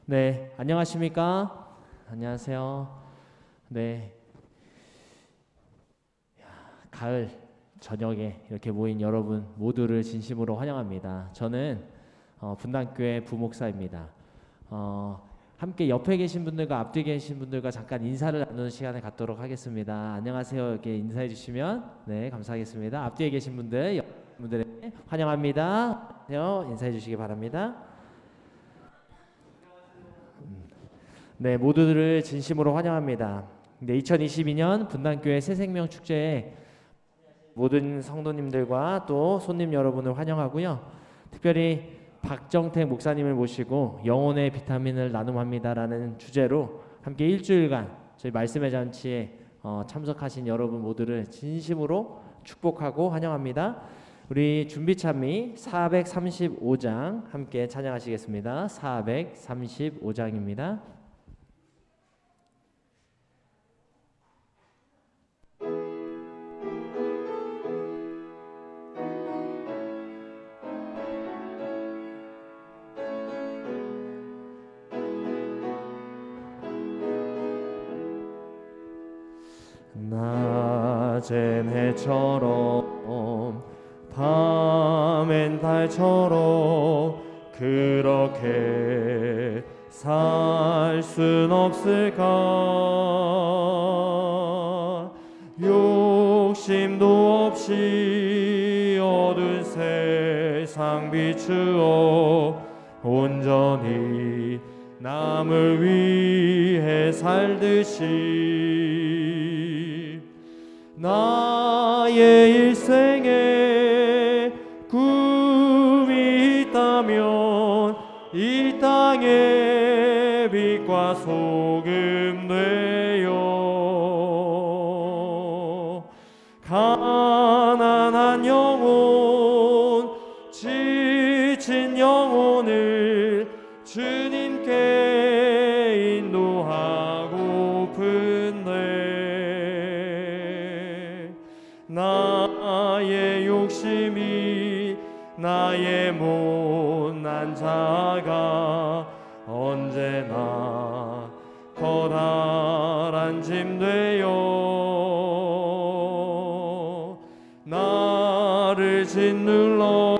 네, 안녕하십니까? 안녕하세요. 네, 가을 저녁에 이렇게 모인 여러분 모두를 진심으로 환영합니다. 저는 분당교회 부목사입니다. 함께 옆에 계신 분들과 앞뒤에 계신 분들과 잠깐 인사를 나누는 시간을 갖도록 하겠습니다. 안녕하세요. 이렇게 인사해 주시면 네, 감사하겠습니다. 앞뒤에 계신 분들, 분들에게 환영합니다. 인사해 주시기 바랍니다. 네, 모두들을 진심으로 환영합니다. 네, 2022년 분당교회 새생명 축제에 모든 성도님들과 또 손님 여러분을 환영하고요. 특별히 박정택 목사님을 모시고 영혼의 비타민을 나눔합니다라는 주제로 함께 일주일간 저희 말씀의 잔치에 참석하신 여러분 모두를 진심으로 축복하고 환영합니다. 우리 준비 찬미 435장 함께 찬양하시겠습니다. 435장입니다. 낮엔 해처럼 밤엔 달처럼 그렇게 살 순 없을까. 욕심도 없이 어두운 세상 비추어 온전히 남을 위해 살듯이 나의 일생에 꿈이 있다면 이 땅의 빛과 소금 되어 가난한 영혼 지친 영혼을 주님께 인도하고픈데 나의 욕심이 나의 못난 자가 언제나 커다란 짐 되어 나를 짓눌러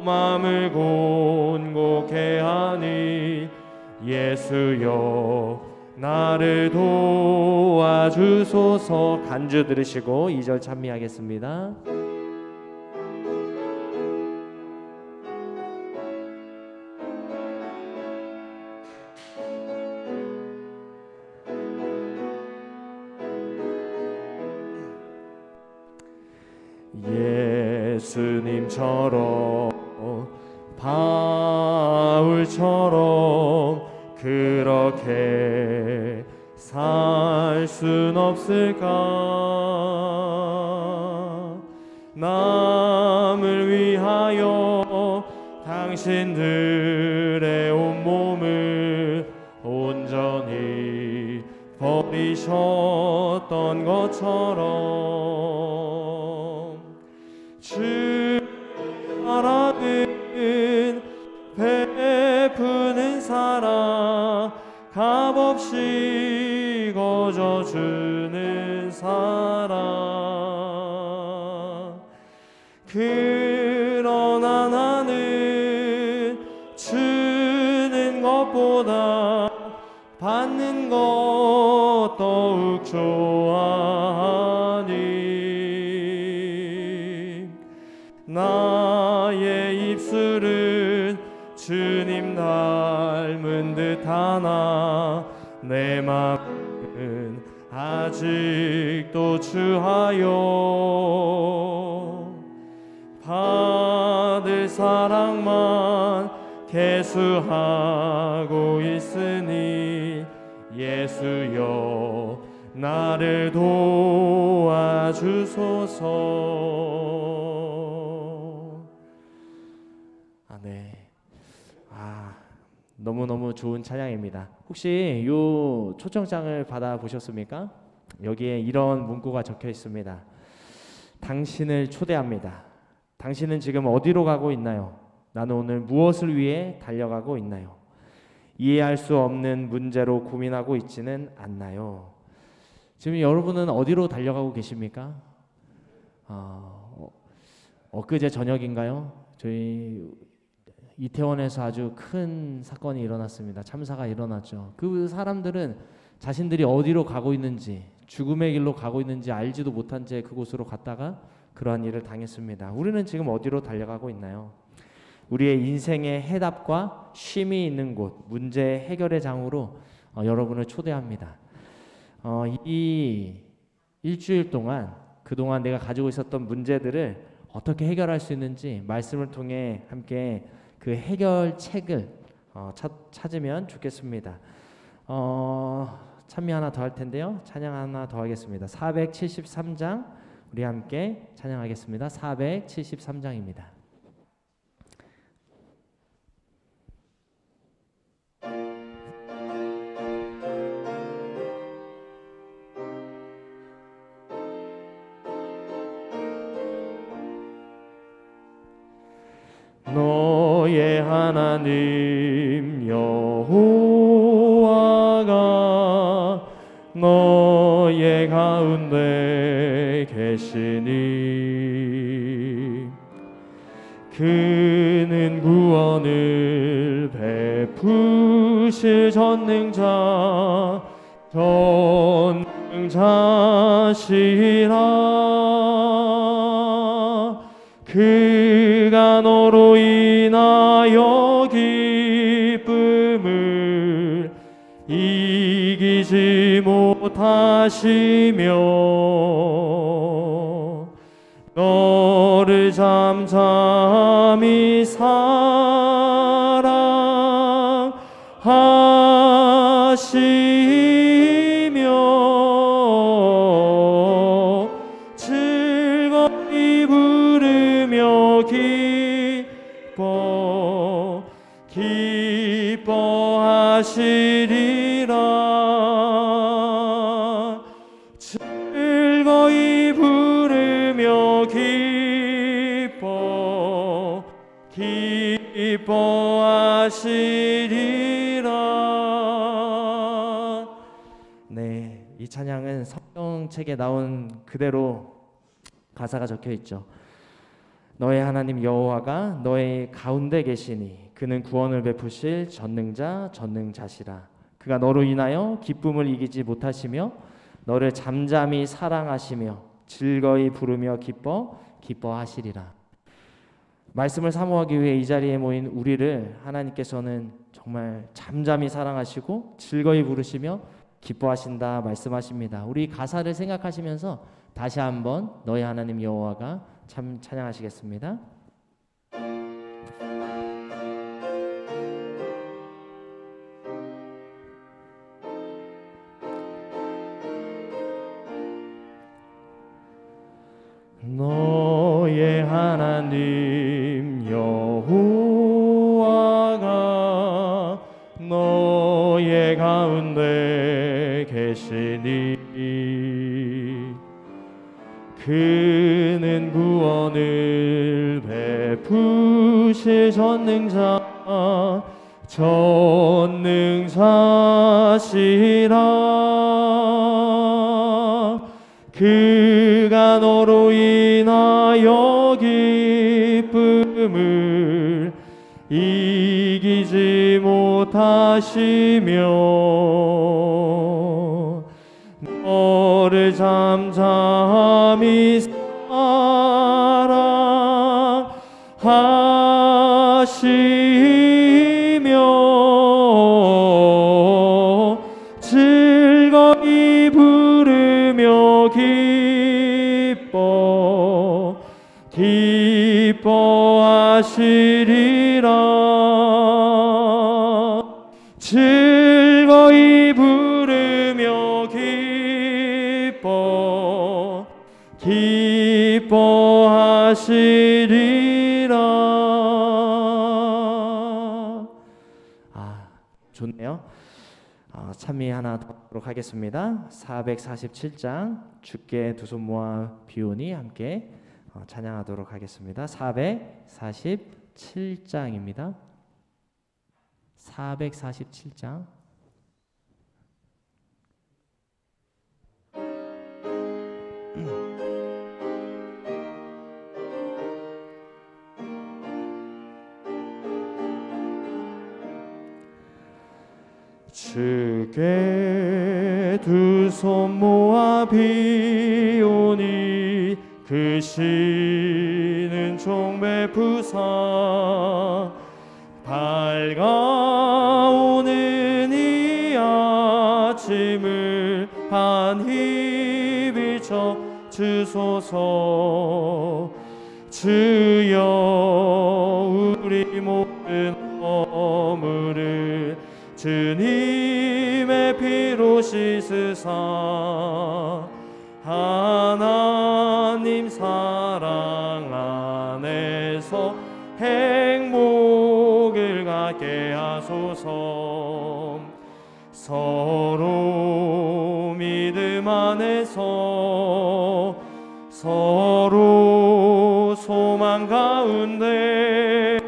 마음을 곤곡해 하니 예수여 나를 도와주소서. 간주 들으시고 2절 찬미하겠습니다. 예수님처럼 바울처럼 그렇게 살 순 없을까. 남을 위하여 당신들의 온몸을 온전히 버리셨던 것처럼 주 사랑은 베푸는 사랑 값없이 거저주는 사랑. 그러나 나는 주는 것보다 받는 것 더욱 좋아하니 나의 입술은 주님 닮은 듯하나 내 마음은 아직도 주하여 받을 사랑만 계수하고 있으니 예수여 나를 도와주소서. 네. 너무너무 좋은 찬양입니다. 혹시 요 초청장을 받아 보셨습니까? 여기에 이런 문구가 적혀 있습니다. 당신을 초대합니다. 당신은 지금 어디로 가고 있나요? 나는 오늘 무엇을 위해 달려가고 있나요? 이해할 수 없는 문제로 고민하고 있지는 않나요? 지금 여러분은 어디로 달려가고 계십니까? 엊그제 저녁인가요? 저희 이태원에서 아주 큰 사건이 일어났습니다. 참사가 일어났죠. 그 사람들은 자신들이 어디로 가고 있는지, 죽음의 길로 가고 있는지 알지도 못한 채 그곳으로 갔다가 그러한 일을 당했습니다. 우리는 지금 어디로 달려가고 있나요? 우리의 인생의 해답과 쉼이 있는 곳, 문제 해결의 장으로 여러분을 초대합니다. 이 일주일 동안 그동안 내가 가지고 있었던 문제들을 어떻게 해결할 수 있는지 말씀을 통해 함께 그 해결책을 찾으면 좋겠습니다. 찬미 하나 더 할 텐데요. 찬양 하나 더 하겠습니다. 473장 우리 함께 찬양하겠습니다. 473장입니다. 너의 하나님 여호와가 너의 가운데 계시니 그는 구원을 베푸실 전능자시라. 그가 너로 인하여 기쁨을 이기지 못하시며 너를 잠잠히 사랑하시며 즐거이 부르며 기뻐하시리라. 즐거이 부르며 기뻐하시리라. 네, 이 찬양은 성경책에 나온 그대로 가사가 적혀 있죠. 너의 하나님 여호와가 너의 가운데 계시니 그는 구원을 베푸실 전능자시라. 그가 너로 인하여 기쁨을 이기지 못하시며 너를 잠잠히 사랑하시며 즐거이 부르며 기뻐하시리라. 말씀을 사모하기 위해 이 자리에 모인 우리를 하나님께서는 정말 잠잠히 사랑하시고 즐거이 부르시며 기뻐하신다 말씀하십니다. 우리 가사를 생각하시면서 다시 한번 너의 하나님 여호와가 참 찬양하시겠습니다. 너의 하나님 여호와가 너의 가운데 계시니 그는 구원을 베푸실 전능자시라. 그가 너로 인하여 기쁨을 이기지 못하시며 너를 잠잠히 사랑하시며 즐거이 부르며 기뻐하시리라. 즐거이 부르며 기뻐하시리라. 좋네요. 찬미 하나 더 하도록 하겠습니다. 447장 주께 두 손 모아 비오니 함께 찬양하도록 하겠습니다. 447장입니다. 447장 주께 두 손 모아 비오니 그 씨는 종배 부사 밝아오는 이 아침을 환히 비춰 주소서. 주여 우리 모든 허물을 주님의 피로 씻으사 하나님 사랑 안에서 행복을 갖게 하소서. 서로 믿음 안에서 서로 소망 가운데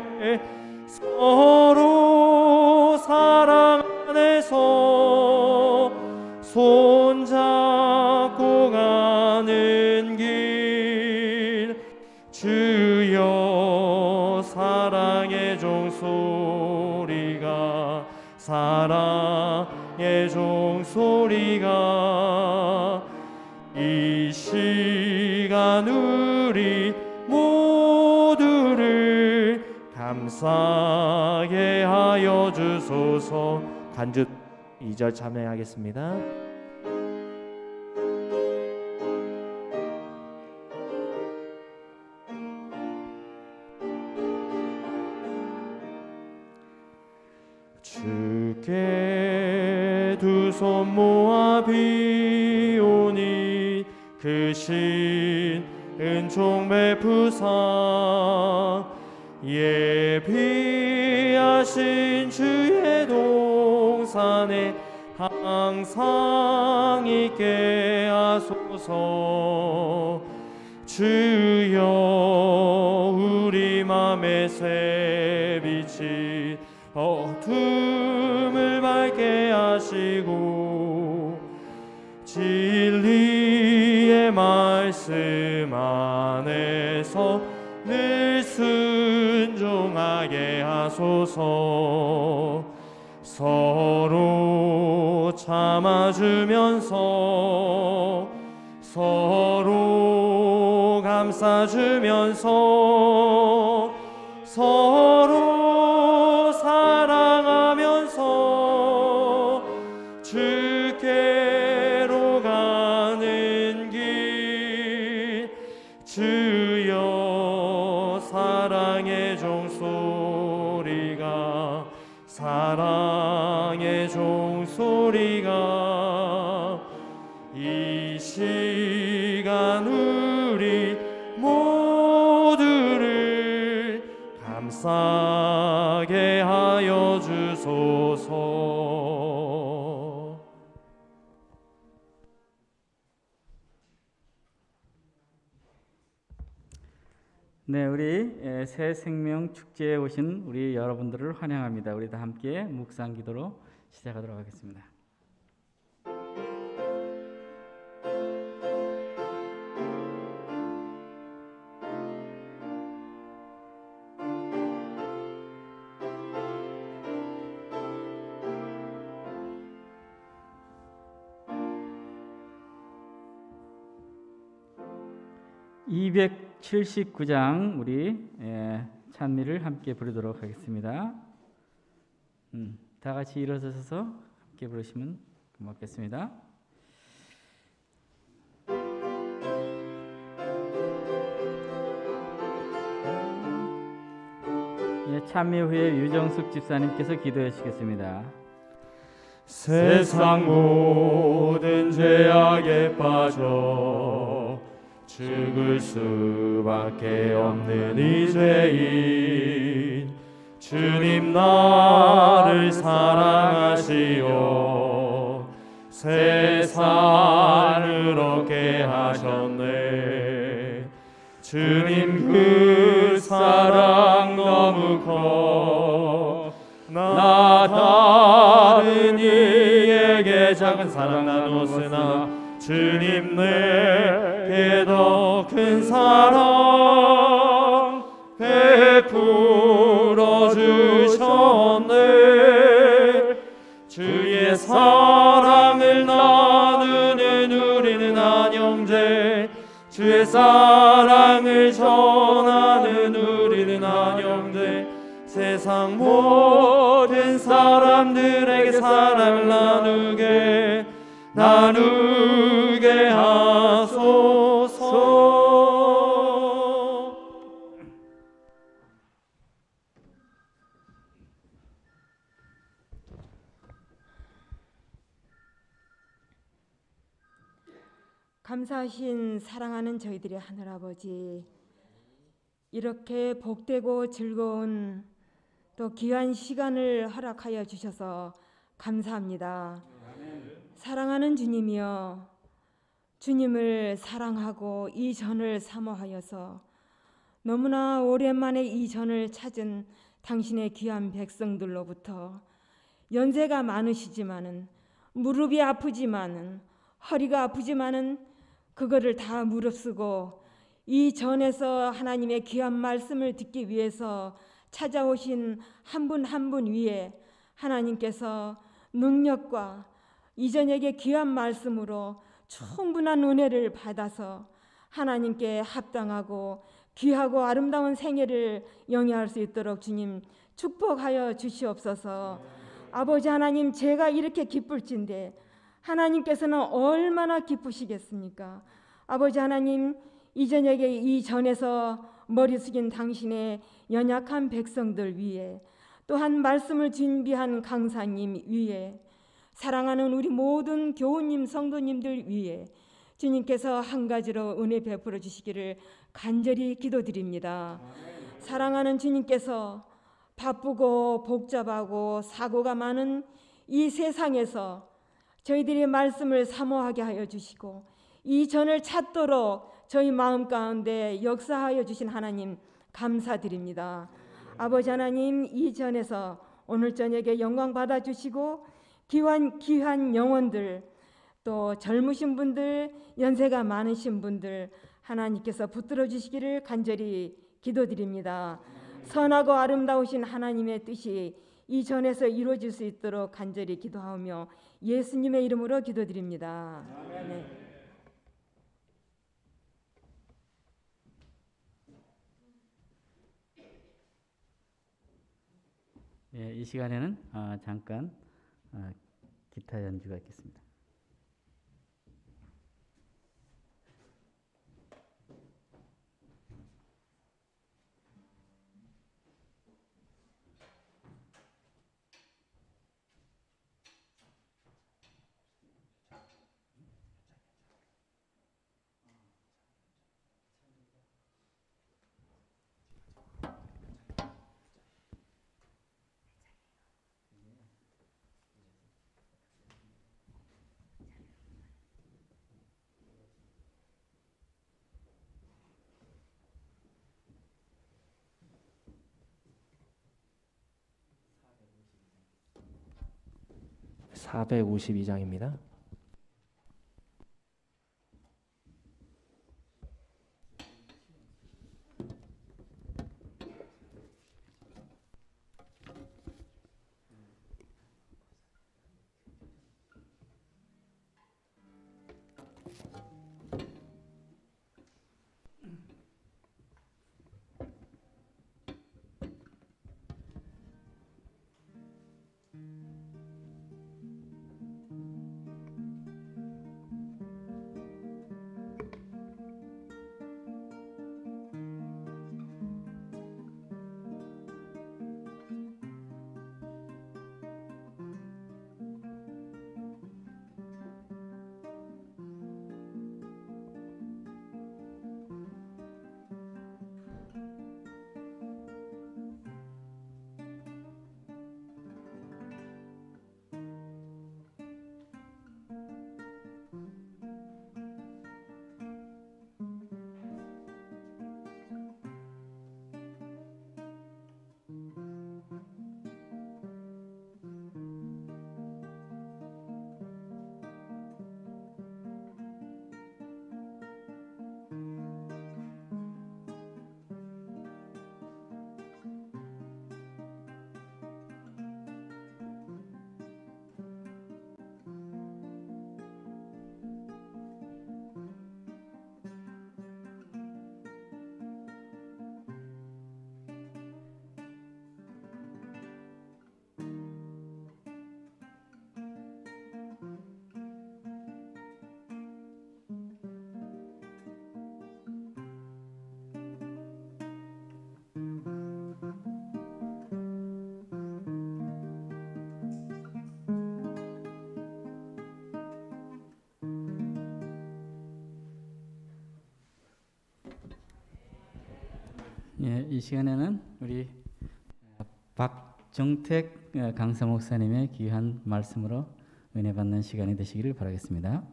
서로 사랑 안에서 손잡고 가는 길. 주여 사랑의 종소리가 사랑의 종소리가 이 시간 우리 모두를 감사하게 하여 주소서. 간주 2절 참여하겠습니다. 주께 두 손 모아 비오니 그 신 은총 베푸사 예비하신 주의 동산에 항상 있게 하소서. 주여 우리 맘의 새빛이 어둠을 밝게 하시고 진리의 말씀 안에서 늘 순종하게 하소서. 서로 참아주면서 서로 감싸주면서 서로 사랑하면서 주께로 가는 길. 주여 사랑의 종소리가 사랑의 종소리가 이 시간 우리 모두를 감싸게 하여 주소서. 네, 우리 새 생명 축제에 오신 우리 여러분들을 환영합니다. 우리 다 함께 묵상 기도로 시작하도록 하겠습니다. (279장) 우리 찬미를 함께 부르도록 하겠습니다. 다 같이 일어서서 함께 부르시면 고맙겠습니다. 찬미 후에 유정숙 집사님께서 기도해 주시겠습니다. 세상 모든 죄악에 빠져 죽을 수밖에 없는 이 죄인, 주님 나를 사랑하시어 세상을 얻게 하셨네. 주님 그 사랑 너무 커 나 다른 이에게 작은 사랑 나눴으나 주님 내게 더 큰 사랑 베풀어 주셨네. 주의 사랑을 나누는 우리는 한 형제, 주의 사랑을 전하는 우리는 한 형제. 세상 모든 사람들에게 사랑을 나누게 하소서. 감사하신 사랑하는 저희들의 하늘아버지, 이렇게 복되고 즐거운 또 귀한 시간을 허락하여 주셔서 감사합니다. 사랑하는 주님이여, 주님을 사랑하고 이 전을 사모하여서 너무나 오랜만에 이 전을 찾은 당신의 귀한 백성들로부터 연세가 많으시지만은, 무릎이 아프지만은, 허리가 아프지만은 그거를 다 무릅쓰고 이 전에서 하나님의 귀한 말씀을 듣기 위해서 찾아오신 한 분 한 분 위에 하나님께서 능력과 이전에게 귀한 말씀으로 충분한 은혜를 받아서 하나님께 합당하고 귀하고 아름다운 생애를 영위할 수 있도록 주님 축복하여 주시옵소서. 아버지 하나님, 제가 이렇게 기쁠진데 하나님께서는 얼마나 기쁘시겠습니까? 아버지 하나님, 이 저녁에 이 전에서 머리 숙인 당신의 연약한 백성들 위에, 또한 말씀을 준비한 강사님 위에, 사랑하는 우리 모든 교우님 성도님들 위에 주님께서 한 가지로 은혜 베풀어 주시기를 간절히 기도드립니다. 사랑하는 주님께서 바쁘고 복잡하고 사고가 많은 이 세상에서 저희들의 말씀을 사모하게 하여 주시고 이 전을 찾도록 저희 마음 가운데 역사하여 주신 하나님 감사드립니다. 아버지 하나님, 이 전에서 오늘 저녁에 영광 받아주시고 귀한 영혼들, 또 젊으신 분들, 연세가 많으신 분들 하나님께서 붙들어 주시기를 간절히 기도드립니다. 선하고 아름다우신 하나님의 뜻이 이 전에서 이루어질 수 있도록 간절히 기도하며 예수님의 이름으로 기도드립니다. 네. 예, 이 시간에는 잠깐 기타 연주가 있겠습니다. (452장입니다) 예, 이 시간에는 우리 박정택 강사 목사님의 귀한 말씀으로 은혜 받는 시간이 되시기를 바라겠습니다.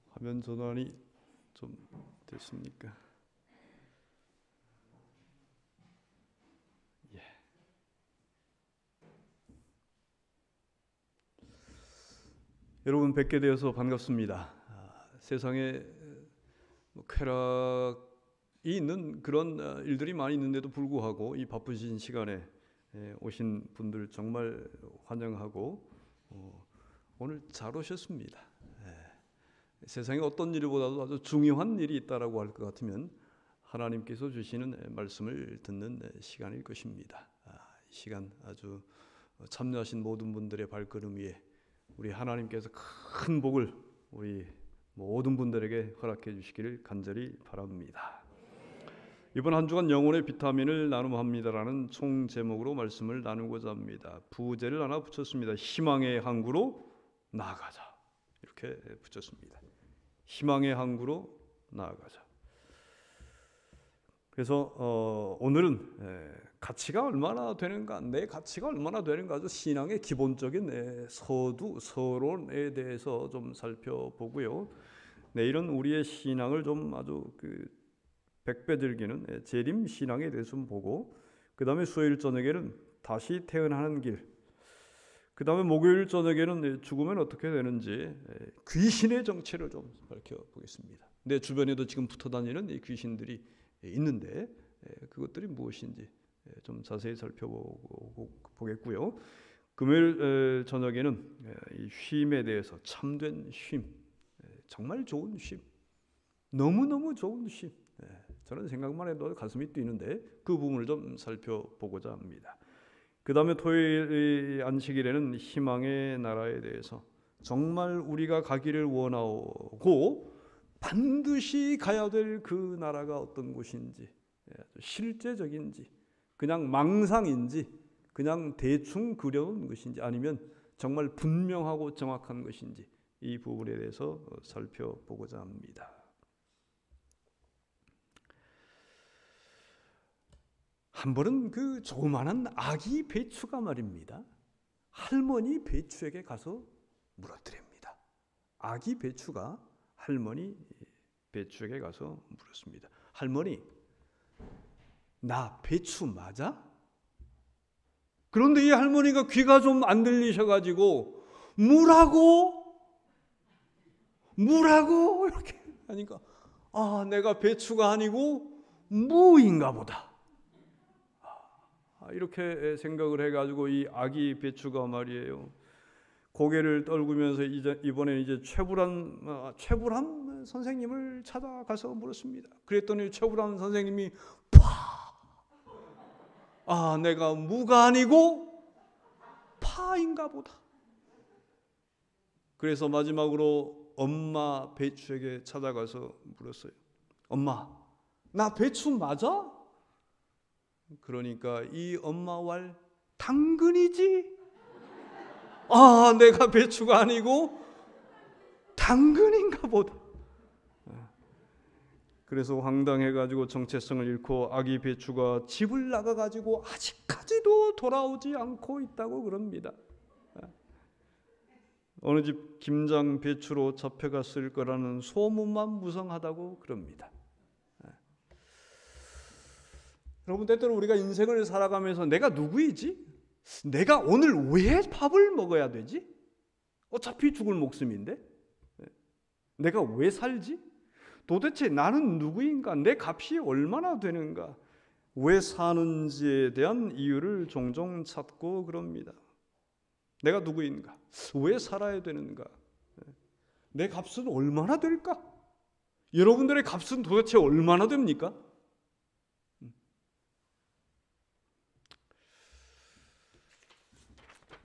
화면 전환이 좀 됐습니까? 예. 여러분 뵙게 되어서 반갑습니다. 세상에 쾌락이 있는 그런 일들이 많이 있는데도 불구하고 이 바쁘신 시간에 오신 분들 정말 환영하고 오늘 잘 오셨습니다. 세상에 어떤 일보다도 아주 중요한 일이 있다라고 할 것 같으면 하나님께서 주시는 말씀을 듣는 시간일 것입니다. 이 시간 아주 참여하신 모든 분들의 발걸음 위에 우리 하나님께서 큰 복을 우리 모든 분들에게 허락해 주시기를 간절히 바랍니다. 이번 한 주간 영혼의 비타민을 나눔합니다라는 총 제목으로 말씀을 나누고자 합니다. 부제를 하나 붙였습니다. 희망의 항구로 나아가자, 이렇게 붙였습니다. 희망의 항구로 나아가자. 그래서 오늘은 가치가 얼마나 되는가, 내 가치가 얼마나 되는가, 아주 신앙의 기본적인 서론에 대해서 좀 살펴보고요. 내일은 우리의 신앙을 좀 아주 100배 즐기는 재림 신앙에 대해서 좀 보고, 그 다음에 수요일 저녁에는 다시 태어나는 길, 그 다음에 목요일 저녁에는 죽으면 어떻게 되는지 귀신의 정체를 좀 밝혀보겠습니다. 내 주변에도 지금 붙어다니는 이 귀신들이 있는데 그것들이 무엇인지 좀 자세히 살펴보겠고요. 금요일 저녁에는 이 쉼에 대해서, 참된 쉼, 정말 좋은 쉼, 너무너무 좋은 쉼, 저는 생각만 해도 가슴이 뛰는데 그 부분을 좀 살펴보고자 합니다. 그 다음에 토요일 안식일에는 희망의 나라에 대해서, 정말 우리가 가기를 원하고 반드시 가야 될 그 나라가 어떤 곳인지, 실제적인지, 그냥 망상인지, 그냥 대충 그려온 것인지, 아니면 정말 분명하고 정확한 것인지, 이 부분에 대해서 살펴보고자 합니다. 한 번은 그 조그마한 아기 배추가 말입니다, 할머니 배추에게 가서 물어드립니다. 아기 배추가 할머니 배추에게 가서 물었습니다. 할머니, 나 배추 맞아? 그런데 이 할머니가 귀가 좀 안 들리셔가지고 무라고 이렇게 하니까, 내가 배추가 아니고 무인가 보다, 이렇게 생각을 해가지고 이 아기 배추가 말이에요, 고개를 떨구면서 이번에 이제 최불암 선생님을 찾아가서 물었습니다. 그랬더니 최불암 선생님이 내가 무가 아니고 파인가 보다. 그래서 마지막으로 엄마 배추에게 찾아가서 물었어요. 엄마, 나 배추 맞아? 그러니까 이 엄마 말, 당근이지? 내가 배추가 아니고 당근인가 보다. 그래서 황당해가지고 정체성을 잃고 아기 배추가 집을 나가가지고 아직까지도 돌아오지 않고 있다고 그럽니다. 어느 집 김장 배추로 잡혀갔을 거라는 소문만 무성하다고 그럽니다. 여러분, 때때로 우리가 인생을 살아가면서 내가 누구이지? 내가 오늘 왜 밥을 먹어야 되지? 어차피 죽을 목숨인데? 내가 왜 살지? 도대체 나는 누구인가? 내 값이 얼마나 되는가? 왜 사는지에 대한 이유를 종종 찾고 그럽니다. 내가 누구인가? 왜 살아야 되는가? 내 값은 얼마나 될까? 여러분들의 값은 도대체 얼마나 됩니까?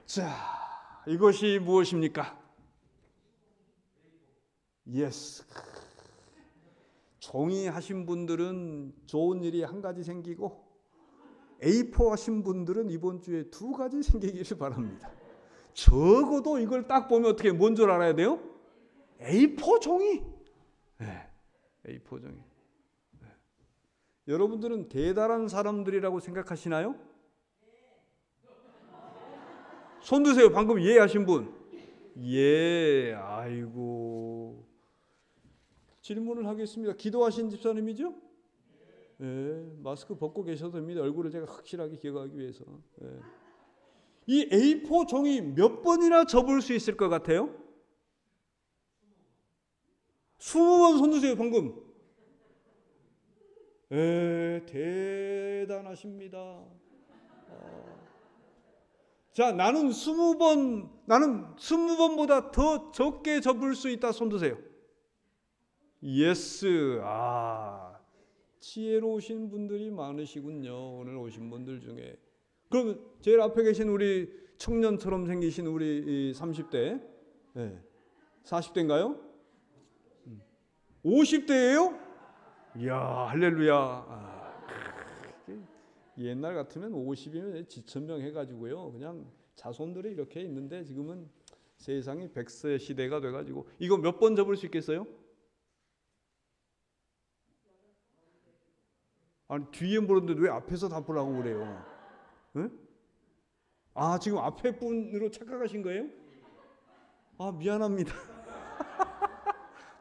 자, 이것이 무엇입니까? 예스. 종이 하신 분들은 좋은 일이 한 가지 생기고, A4 하신 분들은 이번 주에 2가지 생기기를 바랍니다. 적어도 이걸 딱 보면 어떻게 뭔 줄 알아야 돼요? A4 종이. 네, A4 종이. 네. 여러분들은 대단한 사람들이라고 생각하시나요? 손 드세요. 방금 예 하신 분. 예, 아이고. 질문을 하겠습니다. 기도하신 집사님이죠? 예, 마스크 벗고 계셔도 됩니다. 얼굴을 제가 확실하게 기억하기 위해서. 예. 이 A4 종이 몇 번이나 접을 수 있을 것 같아요? 20번 손 드세요. 방금. 예, 대단하십니다. 자, 나는 20번보다 더 적게 접을 수 있다. 손 드세요. 예스. 지혜로우신 분들이 많으시군요. 오늘 오신 분들 중에. 그럼 제일 앞에 계신 우리 청년처럼 생기신 우리 30대, 네. 40대인가요? 50대예요? 이야, 할렐루야. 옛날 같으면 50이면 지천명 해가지고요. 그냥 자손들이 이렇게 있는데 지금은 세상이 100세 시대가 돼가지고 이거 몇 번 접을 수 있겠어요? 아니 뒤에 보는데 왜 앞에서 다 보라고 그래요? 네? 지금 앞에 분으로 착각하신 거예요? 미안합니다.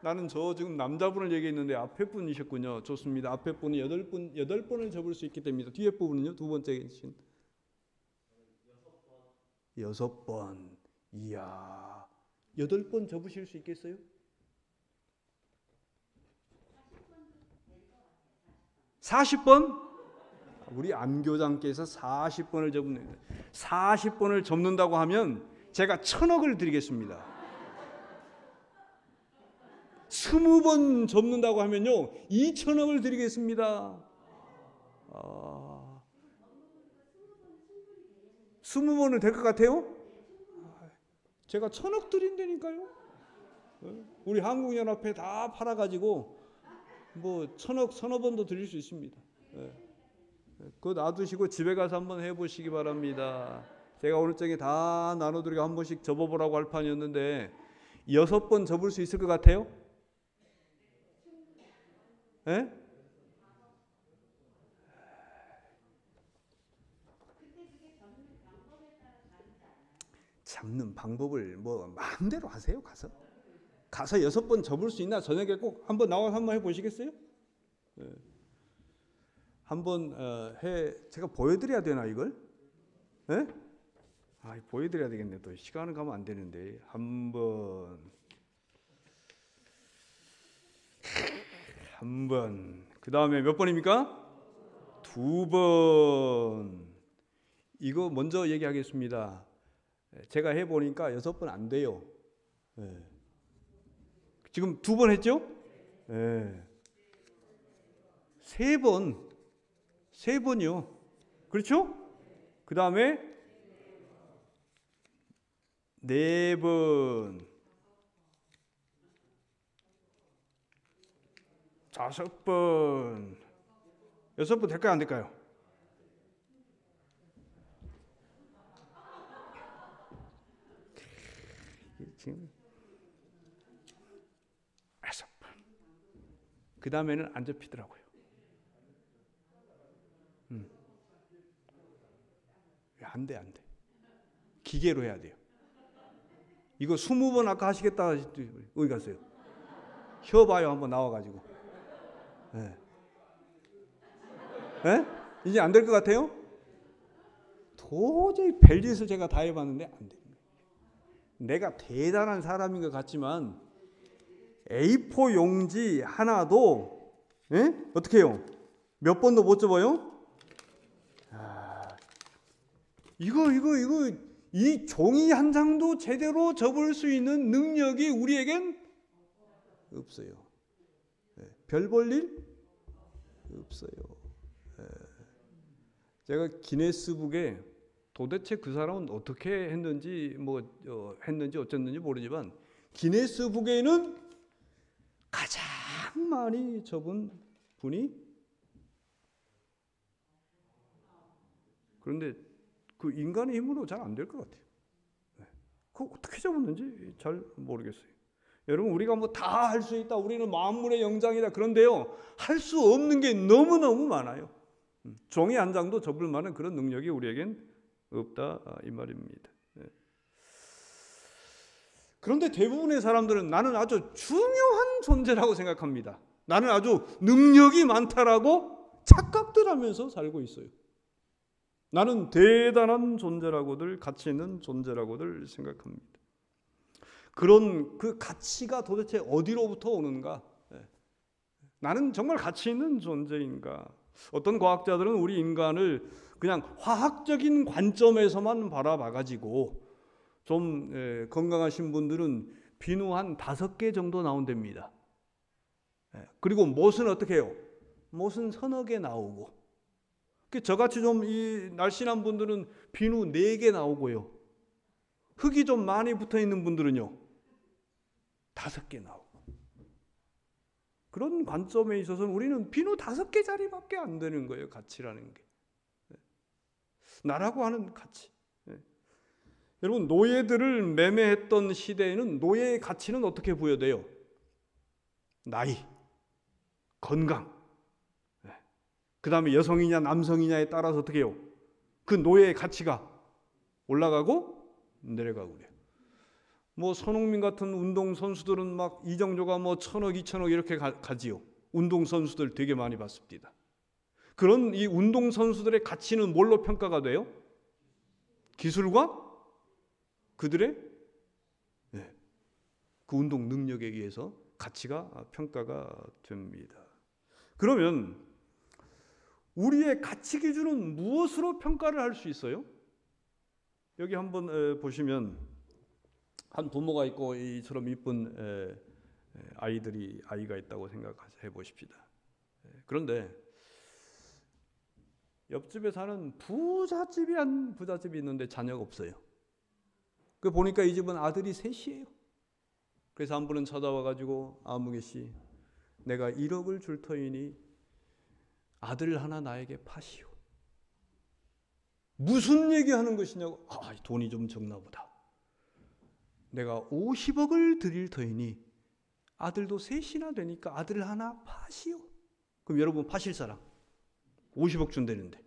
나는 저 지금 남자분을 얘기했는데 앞에 분이셨군요. 좋습니다. 앞에 분이 8번을 접을 수 있게 됩니다. 뒤에 부분은요? 두 번째 계신 6번. 이야, 8번 접으실 수 있겠어요? 40번? 우리 안교장께서 40번을 접는 40번을 접는다고 하면 제가 1000억을 드리겠습니다. 20번 접는다고 하면요 2000억을 드리겠습니다. 20번은 될 것 같아요? 제가 1000억 드린다니까요. 우리 한국연합회 다 팔아가지고 뭐 1000억 서너 번도 드릴 수 있습니다. 그거 놔두시고 집에 가서 한번 해보시기 바랍니다. 제가 오늘 저녁에 다 나눠드리고 한 번씩 접어보라고 할 판이었는데 6번 접을 수 있을 것 같아요? 예? 잡는 방법을 뭐 마음대로 하세요. 가서 6번 접을 수 있나? 저녁에 꼭 한번 나와서 한번 해보시겠어요? 한번 제가 보여드려야 되나 이걸? 예? 보여드려야 되겠네. 또 시간은 가면 안 되는데 한 번. 그 다음에 몇 번입니까? 2번. 이거 먼저 얘기하겠습니다. 제가 해보니까 6번 안 돼요. 지금 2번 했죠? 3번. 3번이요. 그렇죠? 그 다음에 4번. 5번. 6번 될까요? 안 될까요? 지금 6번. 그 다음에는 안 접히더라고요. 안 돼. 기계로 해야 돼요. 이거 20번 아까 하시겠다 어디 갔어요? 혀 봐요. 한번 나와가지고. 이제 안 될 것 같아요? 도저히 별짓을 제가 다 해봤는데 안 됩니다. 내가 대단한 사람인 것 같지만 A4 용지 하나도 어떻게 해요? 몇 번도 못 접어요? 이거 이 종이 한 장도 제대로 접을 수 있는 능력이 우리에겐 없어요. 별 볼 일 없어요. 제가 기네스북에 도대체 그 사람은 어떻게 했는지 했는지 어쨌는지 모르지만 기네스북에는 가장 많이 접은 분이 그런데 그 인간의 힘으로 잘 안 될 것 같아요. 그거 어떻게 잡았는지 잘 모르겠어요. 여러분, 우리가 뭐 다 할 수 있다, 우리는 만물의 영장이다, 그런데요, 할 수 없는 게 너무너무 많아요. 종이 한 장도 접을 만한 그런 능력이 우리에겐 없다, 이 말입니다. 그런데 대부분의 사람들은 나는 아주 중요한 존재라고 생각합니다. 나는 아주 능력이 많다라고 착각들 하면서 살고 있어요. 나는 대단한 존재라고들, 가치 있는 존재라고들 생각합니다. 그런 그 가치가 도대체 어디로부터 오는가? 나는 정말 가치 있는 존재인가? 어떤 과학자들은 우리 인간을 그냥 화학적인 관점에서만 바라봐가지고 좀 건강하신 분들은 비누 한 5개 정도 나온답니다. 그리고 못은 어떻게 해요? 못은 3-4개 나오고, 저같이 좀 이 날씬한 분들은 비누 4개 나오고요. 흙이 좀 많이 붙어 있는 분들은요 5개 나오고. 그런 관점에 있어서는 우리는 비누 5개짜리밖에 안 되는 거예요. 가치라는 게, 나라고 하는 가치. 여러분, 노예들을 매매했던 시대에는 노예의 가치는 어떻게 부여돼요? 나이, 건강, 그 다음에 여성이냐 남성이냐에 따라서 어떻게 해요? 그 노예의 가치가 올라가고 내려가고 그래요. 뭐 손흥민 같은 운동선수들은 막 이정조가 뭐 1,000억, 2,000억 이렇게 가지요. 운동선수들 되게 많이 봤습니다. 그런 이 운동선수들의 가치는 뭘로 평가가 돼요? 기술과 그들의 그 운동 능력에 의해서 가치가 평가가 됩니다. 그러면 우리의 가치 기준은 무엇으로 평가를 할 수 있어요? 여기 한번 보시면 한 부모가 있고 이처럼 이쁜 아이가 있다고 생각해 보십시다. 그런데 옆집에 사는 부잣집이 있는데 자녀가 없어요. 그 보니까 이 집은 아들이 3이에요. 그래서 한 분은 찾아와가지고, 아무개 씨, 내가 1억을 줄 터이니 아들 하나 나에게 파시오. 무슨 얘기하는 것이냐고. 돈이 좀 적나 보다. 내가 50억을 드릴 터이니 아들도 3이나 되니까 아들 하나 파시오. 그럼 여러분, 파실 사람 50억 준다는데,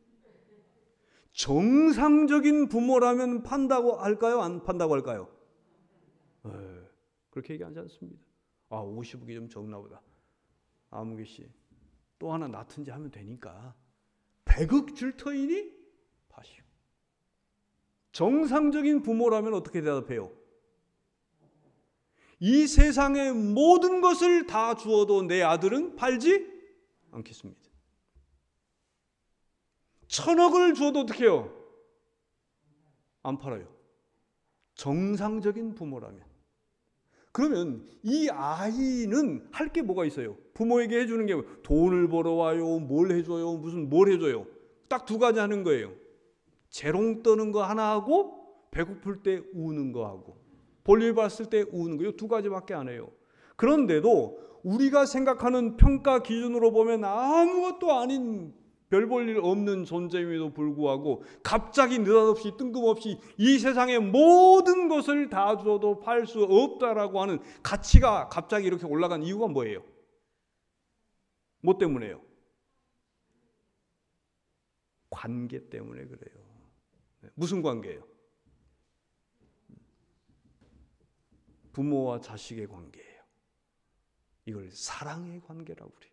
정상적인 부모라면 판다고 할까요? 안 판다고 할까요? 그렇게 얘기하지 않습니다. 50억이 좀 적나 보다. 아무개 씨, 또 하나 낳든지 하면 되니까 100억 줄 터이니 파시오. 정상적인 부모라면 어떻게 대답해요? 이 세상의 모든 것을 다 주어도 내 아들은 팔지 않겠습니다. 1,000억을 주어도 어떻게 해요? 안 팔아요. 정상적인 부모라면. 그러면 이 아이는 할 게 뭐가 있어요? 부모에게 해주는 게 돈을 벌어와요, 뭘 해줘요, 뭘 해줘요? 딱 2가지 하는 거예요. 재롱 떠는 거 하나 하고, 배고플 때 우는 거 하고, 볼일 봤을 때 우는 거, 이 2가지밖에 안 해요. 그런데도 우리가 생각하는 평가 기준으로 보면 아무것도 아닌 별 볼 일 없는 존재임에도 불구하고 갑자기 느닷없이 뜬금없이 이 세상의 모든 것을 다 줘도 팔 수 없다라고 하는 가치가 갑자기 이렇게 올라간 이유가 뭐예요? 뭐 때문에요? 관계 때문에 그래요. 무슨 관계예요? 부모와 자식의 관계예요. 이걸 사랑의 관계라고 그래요.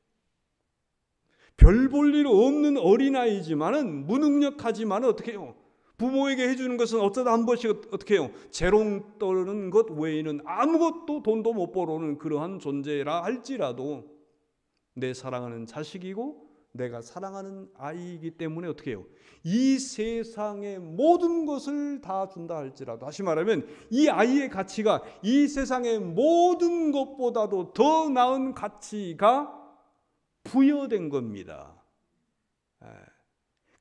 별 볼 일 없는 어린아이지만은 무능력하지만 어떻게 해요? 부모에게 해주는 것은 어쩌다 한 번씩 어떻게 해요? 재롱 떠는 것 외에는 아무것도 돈도 못 벌어오는 그러한 존재라 할지라도 내 사랑하는 자식이고 내가 사랑하는 아이이기 때문에 어떻게 해요? 이 세상의 모든 것을 다 준다 할지라도, 다시 말하면 이 아이의 가치가 이 세상의 모든 것보다도 더 나은 가치가 부여된 겁니다.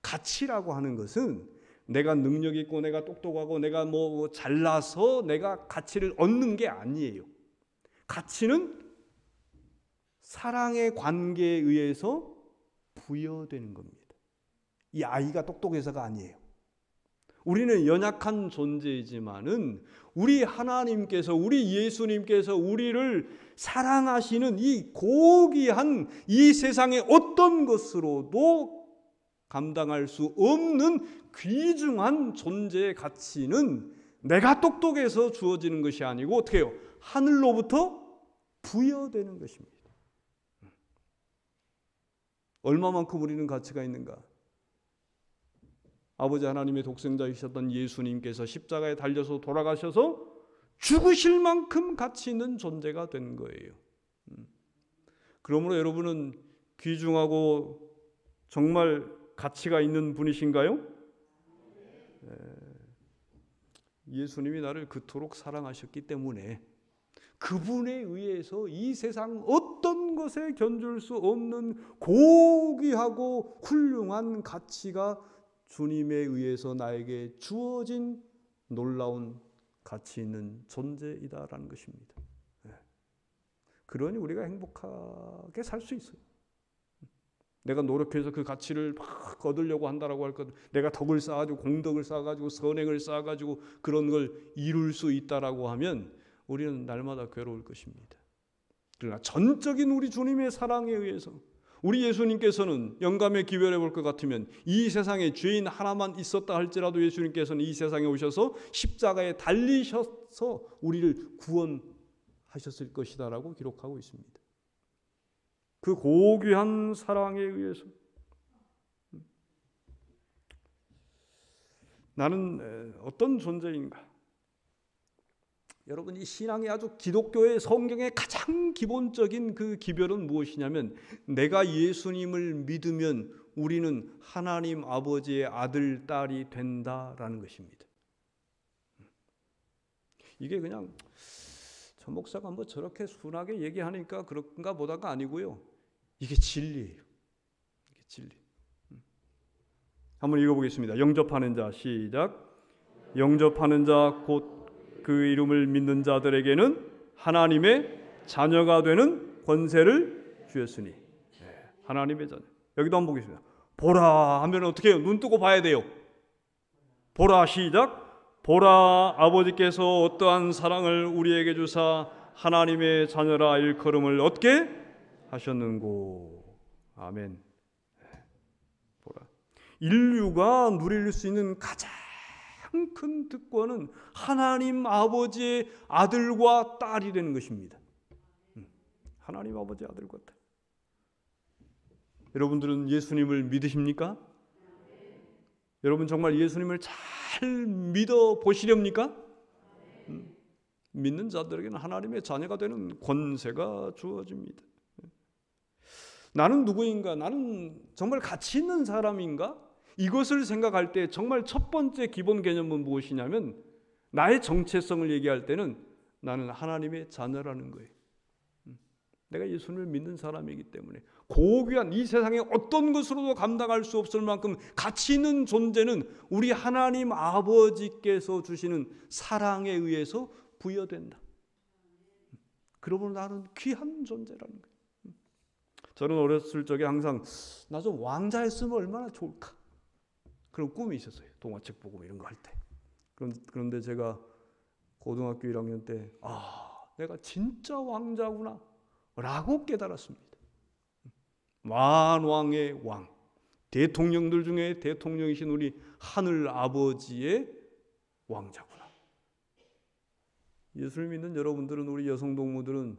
가치라고 하는 것은 내가 능력 있고 내가 똑똑하고 내가 뭐 잘나서 내가 가치를 얻는 게 아니에요. 가치는 사랑의 관계에 의해서 부여되는 겁니다. 이 아이가 똑똑해서가 아니에요. 우리는 연약한 존재이지만은 우리 하나님께서, 우리 예수님께서 우리를 사랑하시는 이 고귀한 이 세상의 어떤 것으로도 감당할 수 없는 귀중한 존재의 가치는 내가 똑똑해서 주어지는 것이 아니고 어떻게 해요? 하늘로부터 부여되는 것입니다. 얼마만큼 우리는 가치가 있는가? 아버지 하나님의 독생자이셨던 예수님께서 십자가에 달려서 돌아가셔서 죽으실 만큼 가치 있는 존재가 된 거예요. 그러므로 여러분은 귀중하고 정말 가치가 있는 분이신가요? 예수님이 나를 그토록 사랑하셨기 때문에 그분에 의해서 이 세상 어떤 것에 견줄 수 없는 고귀하고 훌륭한 가치가 주님에 의해서 나에게 주어진 놀라운 가치 있는 존재이다라는 것입니다. 그러니 우리가 행복하게 살 수 있어요. 내가 노력해서 그 가치를 막 얻으려고 한다라고 할 것, 내가 덕을 쌓아가지고 공덕을 쌓아가지고 선행을 쌓아가지고 그런 걸 이룰 수 있다라고 하면 우리는 날마다 괴로울 것입니다. 그러나 전적인 우리 주님의 사랑에 의해서 우리 예수님께서는 영감의 기별해 볼 것 같으면 이 세상에 죄인 하나만 있었다 할지라도 예수님께서는 이 세상에 오셔서 십자가에 달리셔서 우리를 구원하셨을 것이다라고 기록하고 있습니다. 그 고귀한 사랑에 의해서 나는 어떤 존재인가? 여러분, 이 신앙의 아주 기독교의 성경의 가장 기본적인 그 기별은 무엇이냐면 내가 예수님을 믿으면 우리는 하나님 아버지의 아들, 딸이 된다라는 것입니다. 이게 그냥 저 목사가 뭐 저렇게 순하게 얘기하니까 그런가 보다가 아니고요. 이게 진리예요. 이게 진리. 한번 읽어보겠습니다. 영접하는 자, 시작. 영접하는 자 곧 그 이름을 믿는 자들에게는 하나님의 자녀가 되는 권세를 주셨으니. 하나님의 자녀. 여기도 한번 보겠습니다. 보라 하면 어떻게 해요? 눈 뜨고 봐야 돼요. 보라, 시작. 보라, 아버지께서 어떠한 사랑을 우리에게 주사 하나님의 자녀라 일컬음을 얻게 하셨는고. 아멘. 보라. 인류가 누릴 수 있는 가장 큰 특권은 하나님 아버지의 아들과 딸이 되는 것입니다. 하나님 아버지의 아들과 딸. 여러분들은 예수님을 믿으십니까? 여러분 정말 예수님을 잘 믿어 보시렵니까? 믿는 자들에게는 하나님의 자녀가 되는 권세가 주어집니다. 나는 누구인가? 나는 정말 가치 있는 사람인가? 이것을 생각할 때 정말 첫 번째 기본 개념은 무엇이냐면 나의 정체성을 얘기할 때는 나는 하나님의 자녀라는 거예요. 내가 예수님을 믿는 사람이기 때문에 고귀한 이 세상의 어떤 것으로도 감당할 수 없을 만큼 가치 있는 존재는 우리 하나님 아버지께서 주시는 사랑에 의해서 부여된다. 그러므로 나는 귀한 존재라는 거예요. 저는 어렸을 적에 항상 나 좀 왕자였으면 얼마나 좋을까 그런 꿈이 있었어요. 동화책 보고 이런 거 할 때. 그런데 제가 고등학교 1학년 때 내가 진짜 왕자구나 라고 깨달았습니다. 만왕의 왕, 대통령들 중에 대통령이신 우리 하늘 아버지의 왕자구나. 예수를 믿는 여러분들은, 우리 여성 동무들은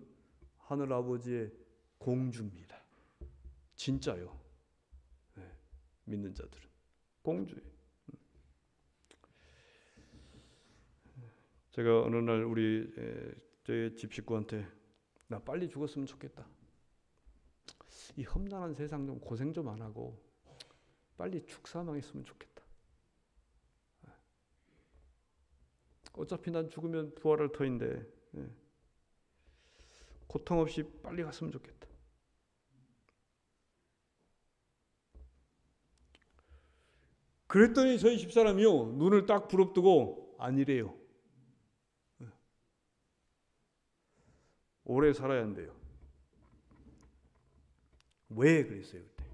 하늘 아버지의 공주입니다. 진짜요. 믿는 자들은 공주예요. 제가 어느 날 우리 제 집 식구한테 나 빨리 죽었으면 좋겠다. 이 험난한 세상 좀 고생 좀 안 하고 빨리 축사망했으면 좋겠다. 어차피 난 죽으면 부활할 터인데 고통 없이 빨리 갔으면 좋겠다. 그랬더니 저희 집사람이요 눈을 딱 부릅뜨고 아니래요. 오래 살아야 한대요. 왜 그랬어요 그때?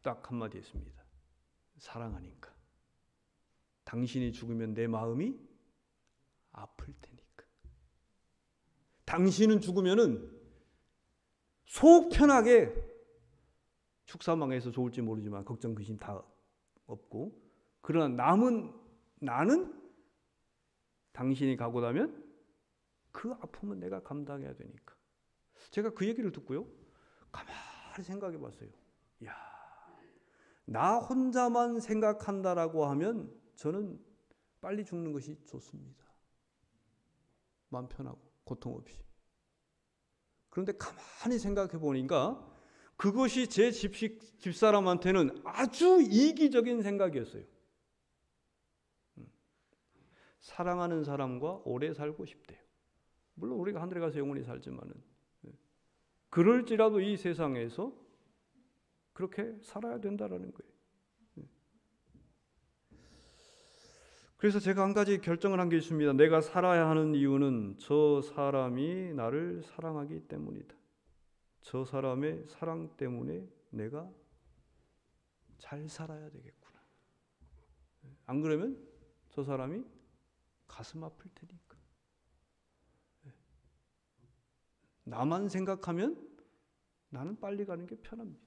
딱 한마디 했습니다. 사랑하니까. 당신이 죽으면 내 마음이 아플 테니까. 당신은 죽으면은 속 편하게 축사망에서 좋을지 모르지만 걱정 근심 다 없고, 그러나 나는 당신이 가고 나면 그 아픔은 내가 감당해야 되니까. 제가 그 얘기를 듣고요, 가만히 생각해 봤어요. 야, 나 혼자만 생각한다라고 하면 저는 빨리 죽는 것이 좋습니다. 마음 편하고 고통 없이. 그런데 가만히 생각해 보니까 그것이 제 집사람한테는 아주 이기적인 생각이었어요. 사랑하는 사람과 오래 살고 싶대요. 물론 우리가 하늘에 가서 영원히 살지만은, 그럴지라도 이 세상에서 그렇게 살아야 된다라는 거예요. 그래서 제가 한 가지 결정을 한 게 있습니다. 내가 살아야 하는 이유는 저 사람이 나를 사랑하기 때문이다. 저 사람의 사랑 때문에 내가 잘 살아야 되겠구나. 안 그러면 저 사람이 가슴 아플 테니까. 나만 생각하면 나는 빨리 가는 게 편합니다.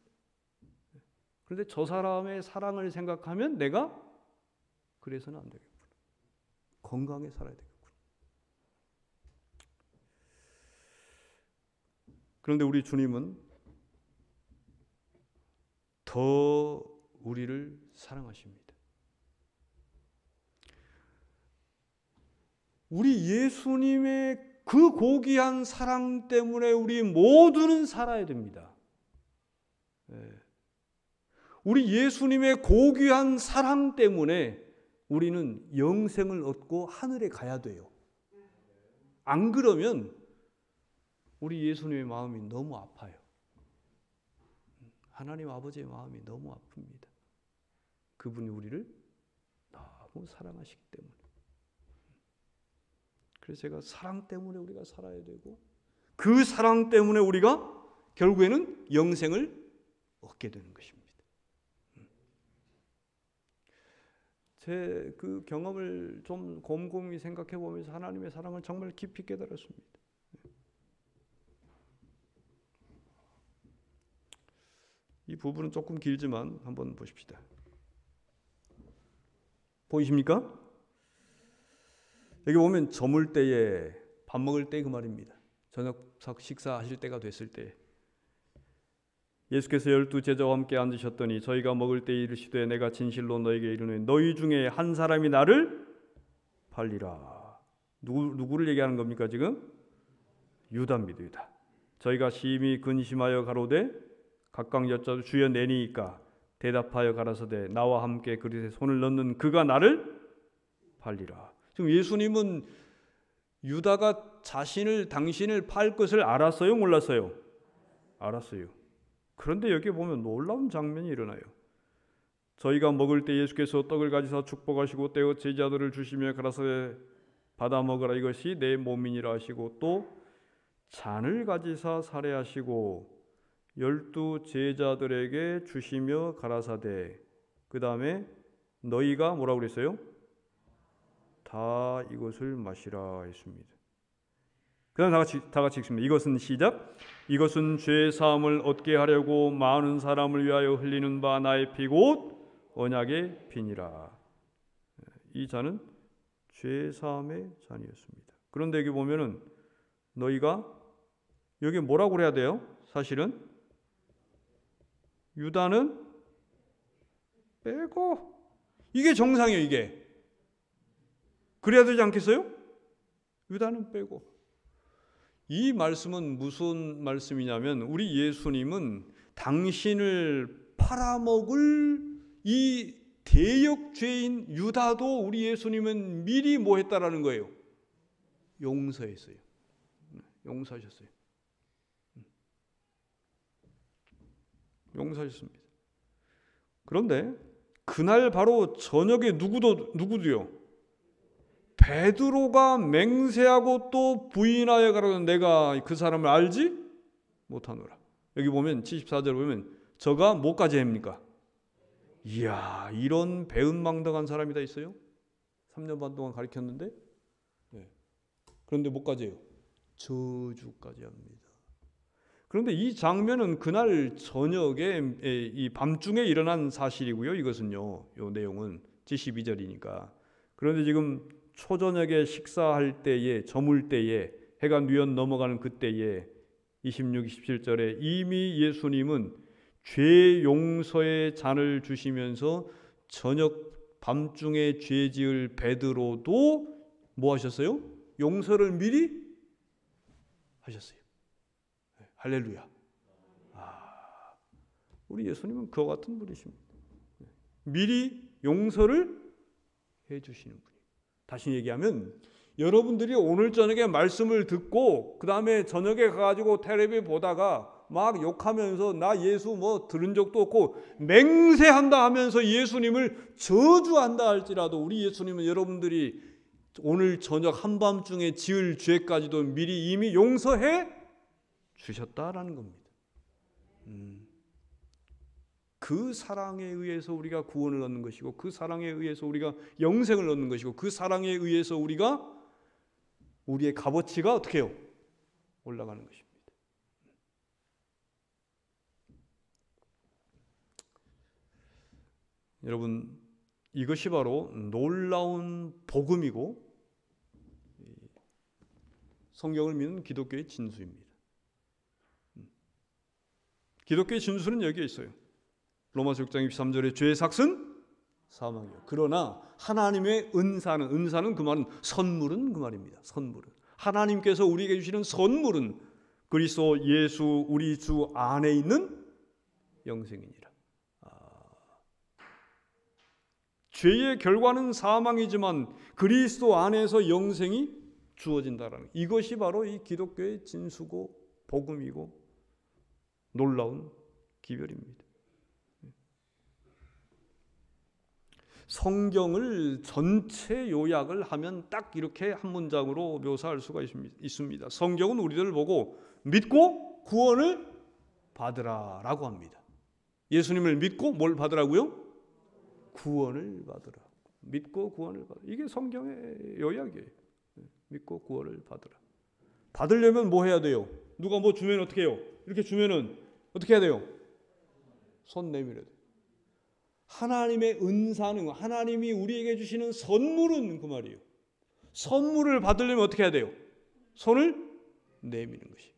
그런데 저 사람의 사랑을 생각하면 내가 그래서는 안 되겠구나. 건강하게 살아야 되겠구나. 그런데 우리 주님은 더 우리를 사랑하십니다. 우리 예수님의 그 고귀한 사랑 때문에 우리 모두는 살아야 됩니다. 우리 예수님의 고귀한 사랑 때문에 우리는 영생을 얻고 하늘에 가야 돼요. 안 그러면 우리 예수님의 마음이 너무 아파요. 하나님 아버지의 마음이 너무 아픕니다. 그분이 우리를 너무 사랑하시기 때문에. 그래서 제가 사랑 때문에 우리가 살아야 되고, 그 사랑 때문에 우리가 결국에는 영생을 얻게 되는 것입니다. 제 그 경험을 좀 곰곰이 생각해 보면서 하나님의 사랑을 정말 깊이 깨달았습니다. 이 부분은 조금 길지만 한번 보십시다. 보이십니까? 여기 보면 저물 때에, 밥 먹을 때 그 말입니다. 저녁 식사하실 때가 됐을 때 예수께서 12 제자와 함께 앉으셨더니 저희가 먹을 때 이르시되 내가 진실로 너에게 이르노니 너희 중에 한 사람이 나를 팔리라. 누구를 얘기하는 겁니까 지금? 유다입니다. 유다. 저희가 심히 근심하여 가로되 각각 여짜도 주여 내니이까 대답하여 가라사대 나와 함께 그릇에 손을 넣는 그가 나를 팔리라. 지금 예수님은 유다가 당신을 팔 것을 알았어요? 몰랐어요? 알았어요. 그런데 여기 보면 놀라운 장면이 일어나요. 저희가 먹을 때 예수께서 떡을 가지사 축복하시고 떼어 제자들을 주시며 가라사대 받아 먹으라 이것이 내 몸이니라 하시고 또 잔을 가지사 살해하시고 12 제자들에게 주시며 가라사대 그 다음에 너희가 뭐라고 그랬어요? 다 이것을 마시라 했습니다. 그 다음 다 같이 읽습니다. 이것은 시작. 이것은 죄 사함을 얻게 하려고 많은 사람을 위하여 흘리는 바 나의 피 곧 언약의 피니라. 이 잔은 죄 사함의 잔이었습니다. 그런데 여기 보면은 너희가 여기 뭐라고 그래야 돼요? 사실은 유다는 빼고, 이게 정상이에요. 이게 그래야 되지 않겠어요? 유다는 빼고. 이 말씀은 무슨 말씀이냐면 우리 예수님은 당신을 팔아먹을 이 대역죄인 유다도 우리 예수님은 미리 뭐 했다라는 거예요? 용서했어요. 용서하셨어요. 용서하셨습니다. 그런데 그날 바로 저녁에 누구도요? 베드로가 맹세하고 또 부인하여 가라는 내가 그 사람을 알지 못하노라. 여기 보면 74절 보면 저가 뭐까지 합니까? 이야, 이런 배은망덕한 사람이 다 있어요? 3년 반 동안 가르쳤는데 그런데 뭐까지 해요? 저주까지 합니다. 그런데 이 장면은 그날 저녁에 이 밤중에 일어난 사실이고요. 이것은요, 이 내용은 72절이니까. 그런데 지금 초저녁에 식사할 때에, 저물 때에, 해가 뉘엿 넘어가는 그때에 26, 27절에 이미 예수님은 죄 용서의 잔을 주시면서 저녁 밤중에 죄 지을 베드로도 뭐 하셨어요? 용서를 미리 하셨어요. 할렐루야. 우리 예수님은 그와 같은 분이십니다. 미리 용서를 해주시는 분이에요. 다시 얘기하면 여러분들이 오늘 저녁에 말씀을 듣고 그 다음에 저녁에 가가지고 텔레비 보다가 막 욕하면서 나 예수 뭐 들은 적도 없고 맹세한다 하면서 예수님을 저주한다 할지라도 우리 예수님은 여러분들이 오늘 저녁 한밤중에 지을 죄까지도 미리 이미 용서해 주셨다라는 겁니다. 그 사랑에 의해서 우리가 구원을 얻는 것이고 그 사랑에 의해서 우리가 영생을 얻는 것이고 그 사랑에 의해서 우리가 우리의 값어치가 어떻게 해요? 올라가는 것입니다. 여러분, 이것이 바로 놀라운 복음이고 성경을 믿는 기독교의 진수입니다. 기독교의 진수는 여기에 있어요. 로마서 6장 23절에 죄의 삭은 사망이요. 그러나 하나님의 은사는 그 말은 선물은 그 말입니다. 선물은 하나님께서 우리에게 주시는 선물은 그리스도 예수 우리 주 안에 있는 영생이니라. 죄의 결과는 사망이지만 그리스도 안에서 영생이 주어진다라는 이것이 바로 이 기독교의 진수고 복음이고 놀라운 기별입니다. 성경을 전체 요약을 하면 딱 이렇게 한 문장으로 묘사할 수가 있습니다. 성경은 우리들을 보고 믿고 구원을 받으라라고 합니다. 예수님을 믿고 뭘 받으라고요? 구원을 받으라. 믿고 구원을 받으라. 이게 성경의 요약이에요. 믿고 구원을 받으라. 받으려면 뭐 해야 돼요? 누가 뭐 주면 어떻게 해요? 이렇게 주면은 어떻게 해야 돼요? 손 내밀어야 돼요. 하나님의 은사는 하나님이 우리에게 주시는 선물은 그 말이에요. 선물을 받으려면 어떻게 해야 돼요? 손을 내미는 것이.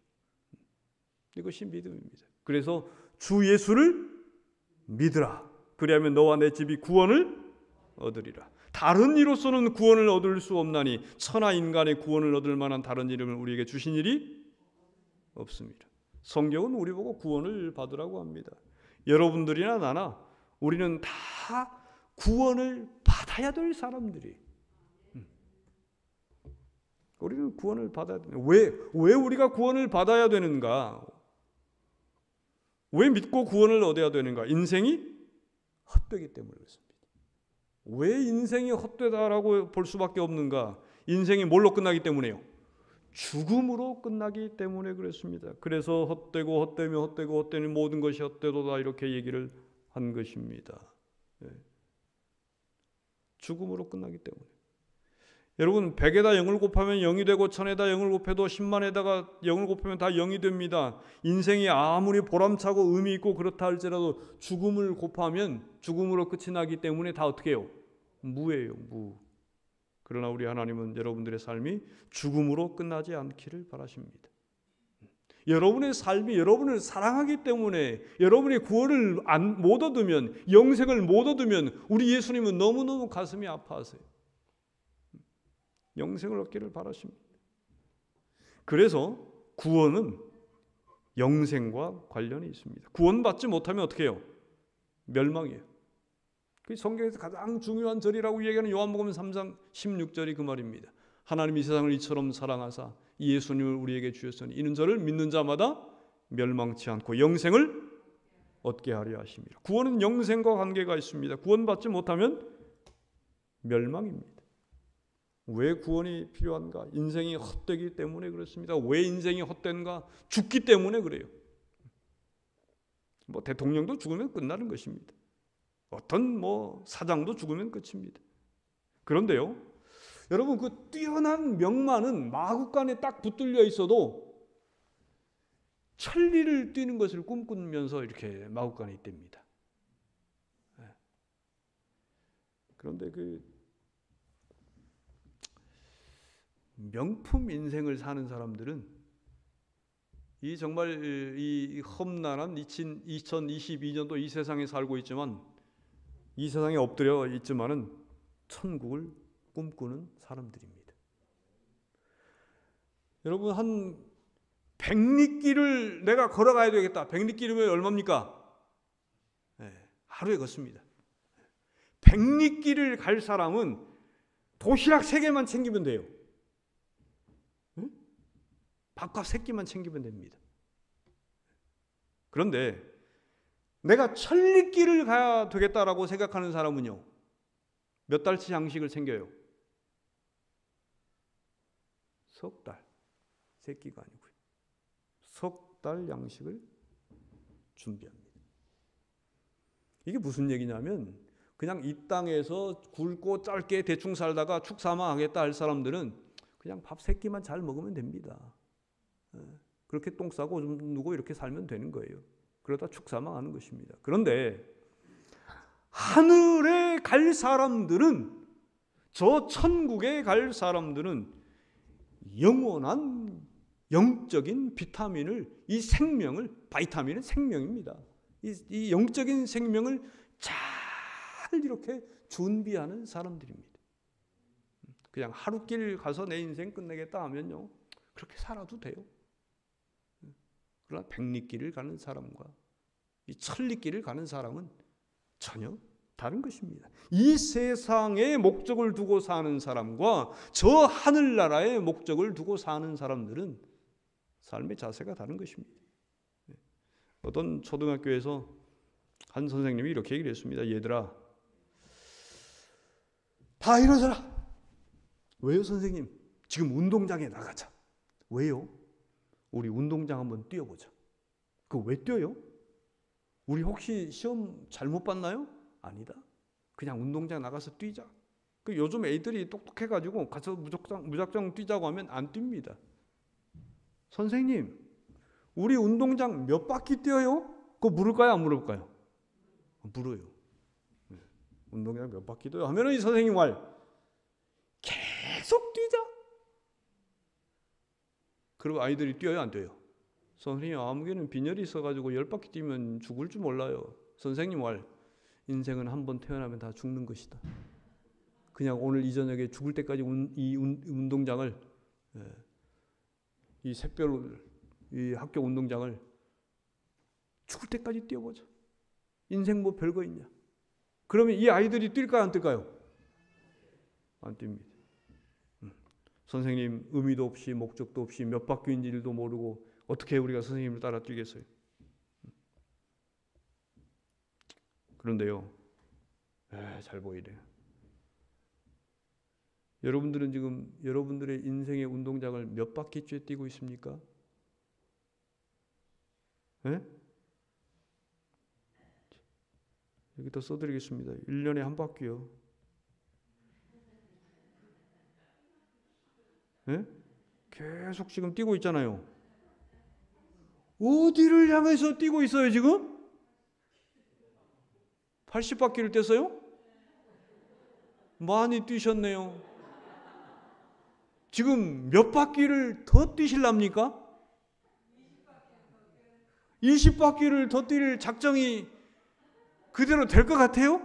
이것이 믿음입니다. 그래서 주 예수를 믿으라. 그리하면 너와 내 집이 구원을 얻으리라. 다른 이로서는 구원을 얻을 수 없나니 천하 인간의 구원을 얻을 만한 다른 이름을 우리에게 주신 일이 없습니다. 성경은 우리 보고 구원을 받으라고 합니다. 여러분들이나 나나 우리는 다 구원을 받아야 될 사람들이. 우리는 구원을 받아야 되는. 왜 우리가 구원을 받아야 되는가? 왜 믿고 구원을 얻어야 되는가? 인생이 헛되기 때문에 그렇습니다. 왜 인생이 헛되다라고 볼 수밖에 없는가? 인생이 뭘로 끝나기 때문에요? 죽음으로 끝나기 때문에 그렇습니다. 그래서 헛되는 모든 것이 헛되도다 이렇게 얘기를 한 것입니다. 죽음으로 끝나기 때문에. 여러분 100에다 0을 곱하면 0이 되고 1000에다 0을 곱해도 10만에다가 0을 곱하면 다 0이 됩니다. 인생이 아무리 보람차고 의미 있고 그렇다 할지라도 죽음을 곱하면 죽음으로 끝이 나기 때문에 다 어떻게 해요? 무예요. 무. 그러나 우리 하나님은 여러분들의 삶이 죽음으로 끝나지 않기를 바라십니다. 여러분의 삶이 여러분을 사랑하기 때문에 여러분이 구원을 못 얻으면 영생을 못 얻으면 우리 예수님은 너무너무 가슴이 아파하세요. 영생을 얻기를 바라십니다. 그래서 구원은 영생과 관련이 있습니다. 구원받지 못하면 어떻게 해요? 멸망이에요. 그 성경에서 가장 중요한 절이라고 얘기하는 요한복음 3장 16절이 그 말입니다. 하나님이 세상을 이처럼 사랑하사 예수님을 우리에게 주셨으니 이는 저를 믿는 자마다 멸망치 않고 영생을 얻게 하려 하심이라. 구원은 영생과 관계가 있습니다. 구원받지 못하면 멸망입니다. 왜 구원이 필요한가? 인생이 헛되기 때문에 그렇습니다. 왜 인생이 헛된가? 죽기 때문에 그래요. 뭐 대통령도 죽으면 끝나는 것입니다. 어떤 뭐 사장도 죽으면 끝입니다. 그런데요, 여러분 그 뛰어난 명만은 마구간에 딱 붙들려 있어도 천리를 뛰는 것을 꿈꾸면서 이렇게 마구간에 있답니다. 그런데 그 명품 인생을 사는 사람들은 이 정말 이 험난한 2022년도 이 세상에 살고 있지만, 이 세상에 엎드려 있지만은 천국을 꿈꾸는 사람들입니다. 여러분, 한 100리길을 내가 걸어가야 되겠다. 100리길이면 얼마입니까? 하루에 걷습니다. 100리길을 갈 사람은 도시락 3개만 챙기면 돼요. 밥값 3끼만 챙기면 됩니다. 그런데 내가 1000리길을 가야 되겠다라고 생각하는 사람은요, 몇 달치 양식을 챙겨요? 석 달. 3끼가 아니고요. 석 달 양식을 준비합니다. 이게 무슨 얘기냐면, 그냥 이 땅에서 굵고 짧게 대충 살다가 축사망하겠다 할 사람들은 그냥 밥 3끼만 잘 먹으면 됩니다. 그렇게 똥 싸고 좀 누고 이렇게 살면 되는 거예요. 그러다 축사망하는 것입니다. 그런데 하늘에 갈 사람들은, 저 천국에 갈 사람들은 영원한 영적인 비타민을, 이 생명을, 바이타민은 생명입니다. 이 영적인 생명을 잘 이렇게 준비하는 사람들입니다. 그냥 하루길 가서 내 인생 끝내겠다 하면요, 그렇게 살아도 돼요. 그러나 100리길을 가는 사람과 이 1000리길을 가는 사람은 전혀 다른 것입니다. 이 세상의 목적을 두고 사는 사람과 저 하늘나라의 목적을 두고 사는 사람들은 삶의 자세가 다른 것입니다. 어떤 초등학교에서 한 선생님이 이렇게 얘기를 했습니다. 얘들아, 다 일어서라. 왜요, 선생님? 지금 운동장에 나가자. 왜요? 우리 운동장 한번 뛰어보자. 그거 왜 뛰어요? 우리 혹시 시험 잘못 봤나요? 아니다. 그냥 운동장 나가서 뛰자. 그 요즘 애들이 똑똑해가지고 가서 무작정 뛰자고 하면 안 뜁니다. 선생님, 우리 운동장 몇 바퀴 뛰어요? 그거 물을까요? 안 물을까요? 물어요. 운동장 몇 바퀴 뛰어요? 하면은 이 선생님 말, 계속 뛰자. 그리고 아이들이 뛰어요, 안 뛰어요? 선생님, 아무개는 빈혈이 있어가지고 10바퀴 뛰면 죽을 줄 몰라요. 선생님 말, 인생은 한 번 태어나면 다 죽는 것이다. 그냥 오늘 이 저녁에 죽을 때까지 이 운동장을, 이 샛별 이 학교 운동장을 죽을 때까지 뛰어보자. 인생 뭐 별거 있냐? 그러면 이 아이들이 뛸까요, 안 뛸까요? 안 뜁니다. 선생님 의미도 없이 목적도 없이 몇 바퀴인지도 모르고 어떻게 우리가 선생님을 따라 뛰겠어요? 그런데요, 잘 보이래요. 여러분들은 지금 여러분들의 인생의 운동장을 몇 바퀴째 뛰고 있습니까? 여기다 써드리겠습니다. 1년에 한 바퀴요. 계속 지금 뛰고 있잖아요. 어디를 향해서 뛰고 있어요, 지금? 80바퀴를 뗐어요? 많이 뛰셨네요. 지금 몇 바퀴를 더 뛰실랍니까? 20바퀴를 더 뛸 작정이 그대로 될 것 같아요?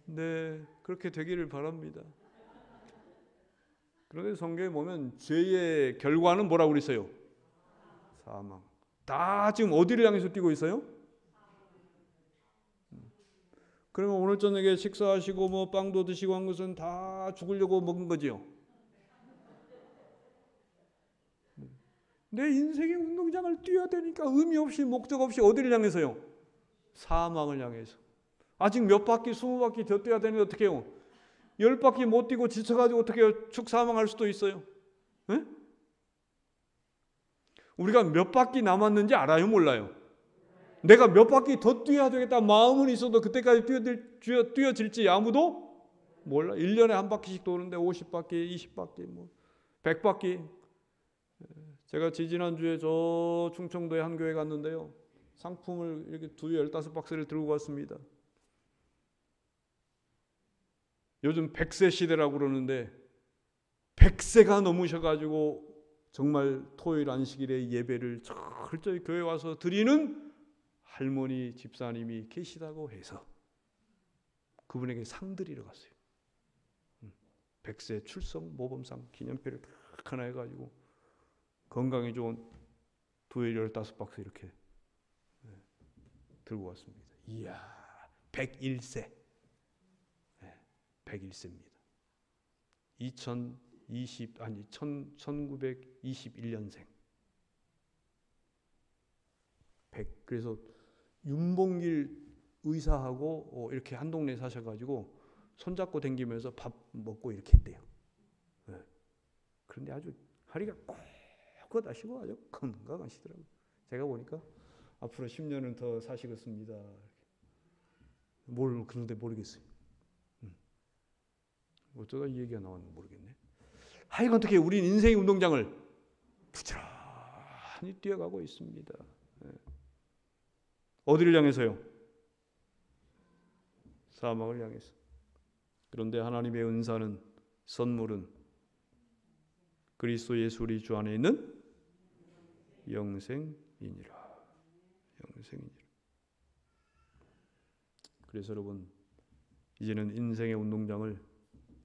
네, 그렇게 되기를 바랍니다. 그런데 성경에 보면 죄의 결과는 뭐라고 그랬어요? 사망. 다 지금 어디를 향해서 뛰고 있어요? 그러면 오늘 저녁에 식사하시고 뭐 빵도 드시고 한 것은 다 죽으려고 먹은 거지요? 내 인생의 운동장을 뛰어야 되니까 의미 없이 목적 없이 어디를 향해서요? 사망을 향해서. 아직 몇 바퀴, 20바퀴 더 뛰어야 되는데 어떻게 해요? 10바퀴 못 뛰고 지쳐가지고 어떻게 해요? 축사망할 수도 있어요. 에? 우리가 몇 바퀴 남았는지 알아요, 몰라요? 내가 몇 바퀴 더 뛰어야 되겠다 마음은 있어도 그때까지 뛰어질지 아무도 몰라. 1년에 한 바퀴씩 도는데 50바퀴, 20바퀴, 뭐 100바퀴. 제가 지지난주에 저 충청도의 한 교회 갔는데요. 상품을 이렇게 15박스를 들고 갔습니다. 요즘 100세 시대라고 그러는데 100세가 넘으셔가지고 정말 토요일 안식일에 예배를 철저히 교회 와서 드리는 할머니 집사님이 계시다고 해서 그분에게 상 드리러 갔어요. 100세 출석 모범상 기념표를 딱 하나 해가지고 건강에 좋은 토요일 15박스 이렇게 들고 왔습니다. 이야, 101세. 101세입니다. 1921년생. 그래서 윤봉길 의사하고 이렇게 한 동네 사셔가지고 손잡고 댕기면서 밥 먹고 이렇게 했대요. 그런데 아주 허리가 꼿꼿하시고 아주 건강하시더라고요. 제가 보니까 앞으로 10년은 더 사시겠습니다. 그런데 모르겠어요. 어쩌다 이 얘기가 나왔는지 모르겠네. 하여간 어떻게 우리는 인생의 운동장을 부지런히 뛰어가고 있습니다. 어디를 향해서요? 사망을 향해서. 그런데 하나님의 은사는, 선물은 그리스도 예수 우리 주 안에 있는 영생이니라. 영생이니라. 그래서 여러분, 이제는 인생의 운동장을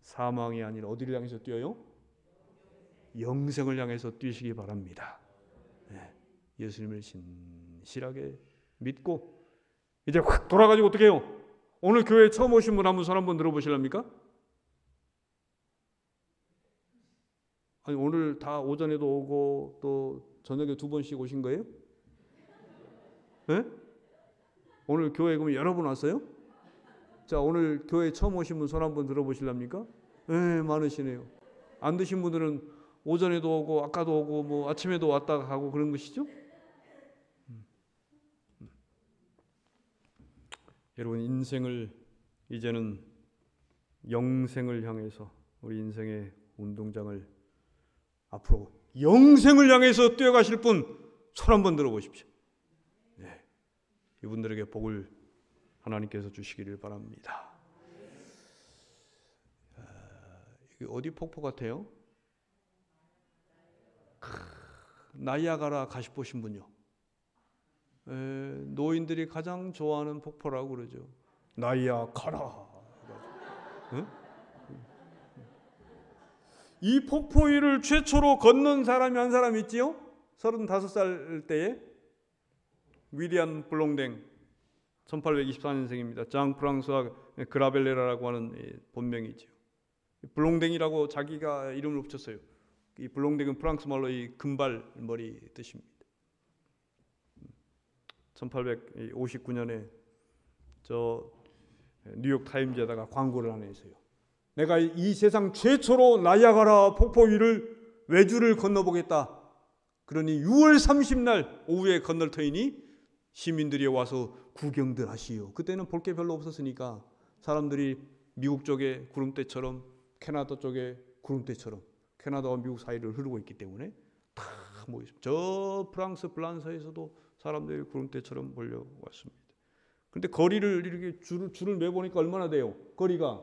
사망이 아니라 어디를 향해서 뛰어요? 영생을 향해서 뛰시기 바랍니다. 예수님을 신실하게 믿고 이제 확 돌아가지고 어떻게 해요? 오늘 교회 처음 오신 분 한번 손 한번 들어보실랍니까? 아니 오늘 다 오전에도 오고 또 저녁에 2번씩 오신 거예요? 네? 오늘 교회 그럼 여러 분 왔어요? 자, 오늘 교회 처음 오신 분 손 한번 들어보실랍니까? 네, 많으시네요. 안 드신 분들은 오전에도 오고 아까도 오고 뭐 아침에도 왔다가 가고 그런 것이죠? 여러분, 인생을 이제는 영생을 향해서 우리 인생의 운동장을 앞으로 영생을 향해서 뛰어가실 분 손 한번 들어보십시오. 네, 이분들에게 복을 하나님께서 주시기를 바랍니다. 이게 어디 폭포 같아요? 나이아가라 가시 보신 분요. 노인들이 가장 좋아하는 폭포라고 그러죠. 나이아가라. 이 폭포 위를 최초로 건넌 사람이 한 사람 있지요? 35살 때에 위리안 블롱댕, 1824년생입니다. 장 프랑스와 그라벨레라라고 하는 본명이죠. 블롱댕이라고 자기가 이름을 붙였어요. 이 블롱댕은 프랑스 말로 이 금발 머리 뜻입니다. 1859년에 저 뉴욕 타임즈에다가 광고를 하나 했어요. 내가 이 세상 최초로 나이아가라 폭포 위를 외주를 건너보겠다. 그러니 6월 30날 오후에 건널 터이니 시민들이 와서 구경들 하시오. 그때는 볼 게 별로 없었으니까 사람들이 미국 쪽에 구름대처럼 캐나다 쪽에 구름대처럼 캐나다와 미국 사이를 흐르고 있기 때문에 다 모였습니다. 저 프랑스 블란서에서도 사람들이 구름대처럼 몰려왔습니다. 그런데 거리를 이렇게 줄을 매보니까 얼마나 돼요? 거리가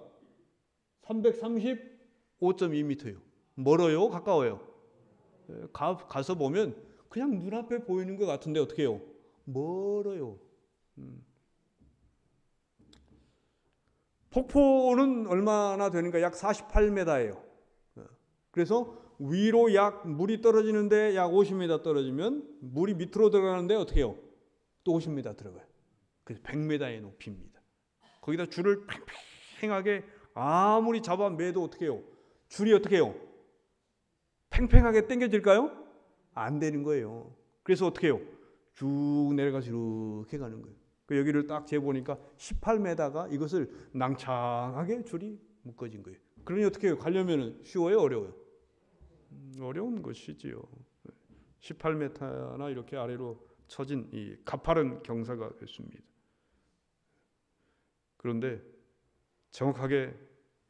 335.2m예요. 멀어요? 가까워요? 가서 보면 그냥 눈앞에 보이는 것 같은데 어떻게 해요? 멀어요. 폭포는 얼마나 되는가? 약 48m예요. 그래서 위로 물이 떨어지는데 약 50m 떨어지면 물이 밑으로 들어가는데 어떻게 해요? 또 50m 들어가요. 그래서 100m의 높이입니다. 거기다 줄을 팽팽하게 아무리 잡아 매도 어떻게 해요? 줄이 어떻게 해요? 팽팽하게 당겨질까요? 안 되는 거예요. 그래서 어떻게 해요? 쭉 내려가서 이렇게 가는 거예요. 여기를 딱 재보니까 18m가 이것을 낭창하게 줄이 묶어진 거예요. 그러니 어떻게 해요? 가려면 쉬워요? 어려워요? 어려운 것이지요. 18m나 이렇게 아래로 처진 이 가파른 경사가 됐습니다. 그런데 정확하게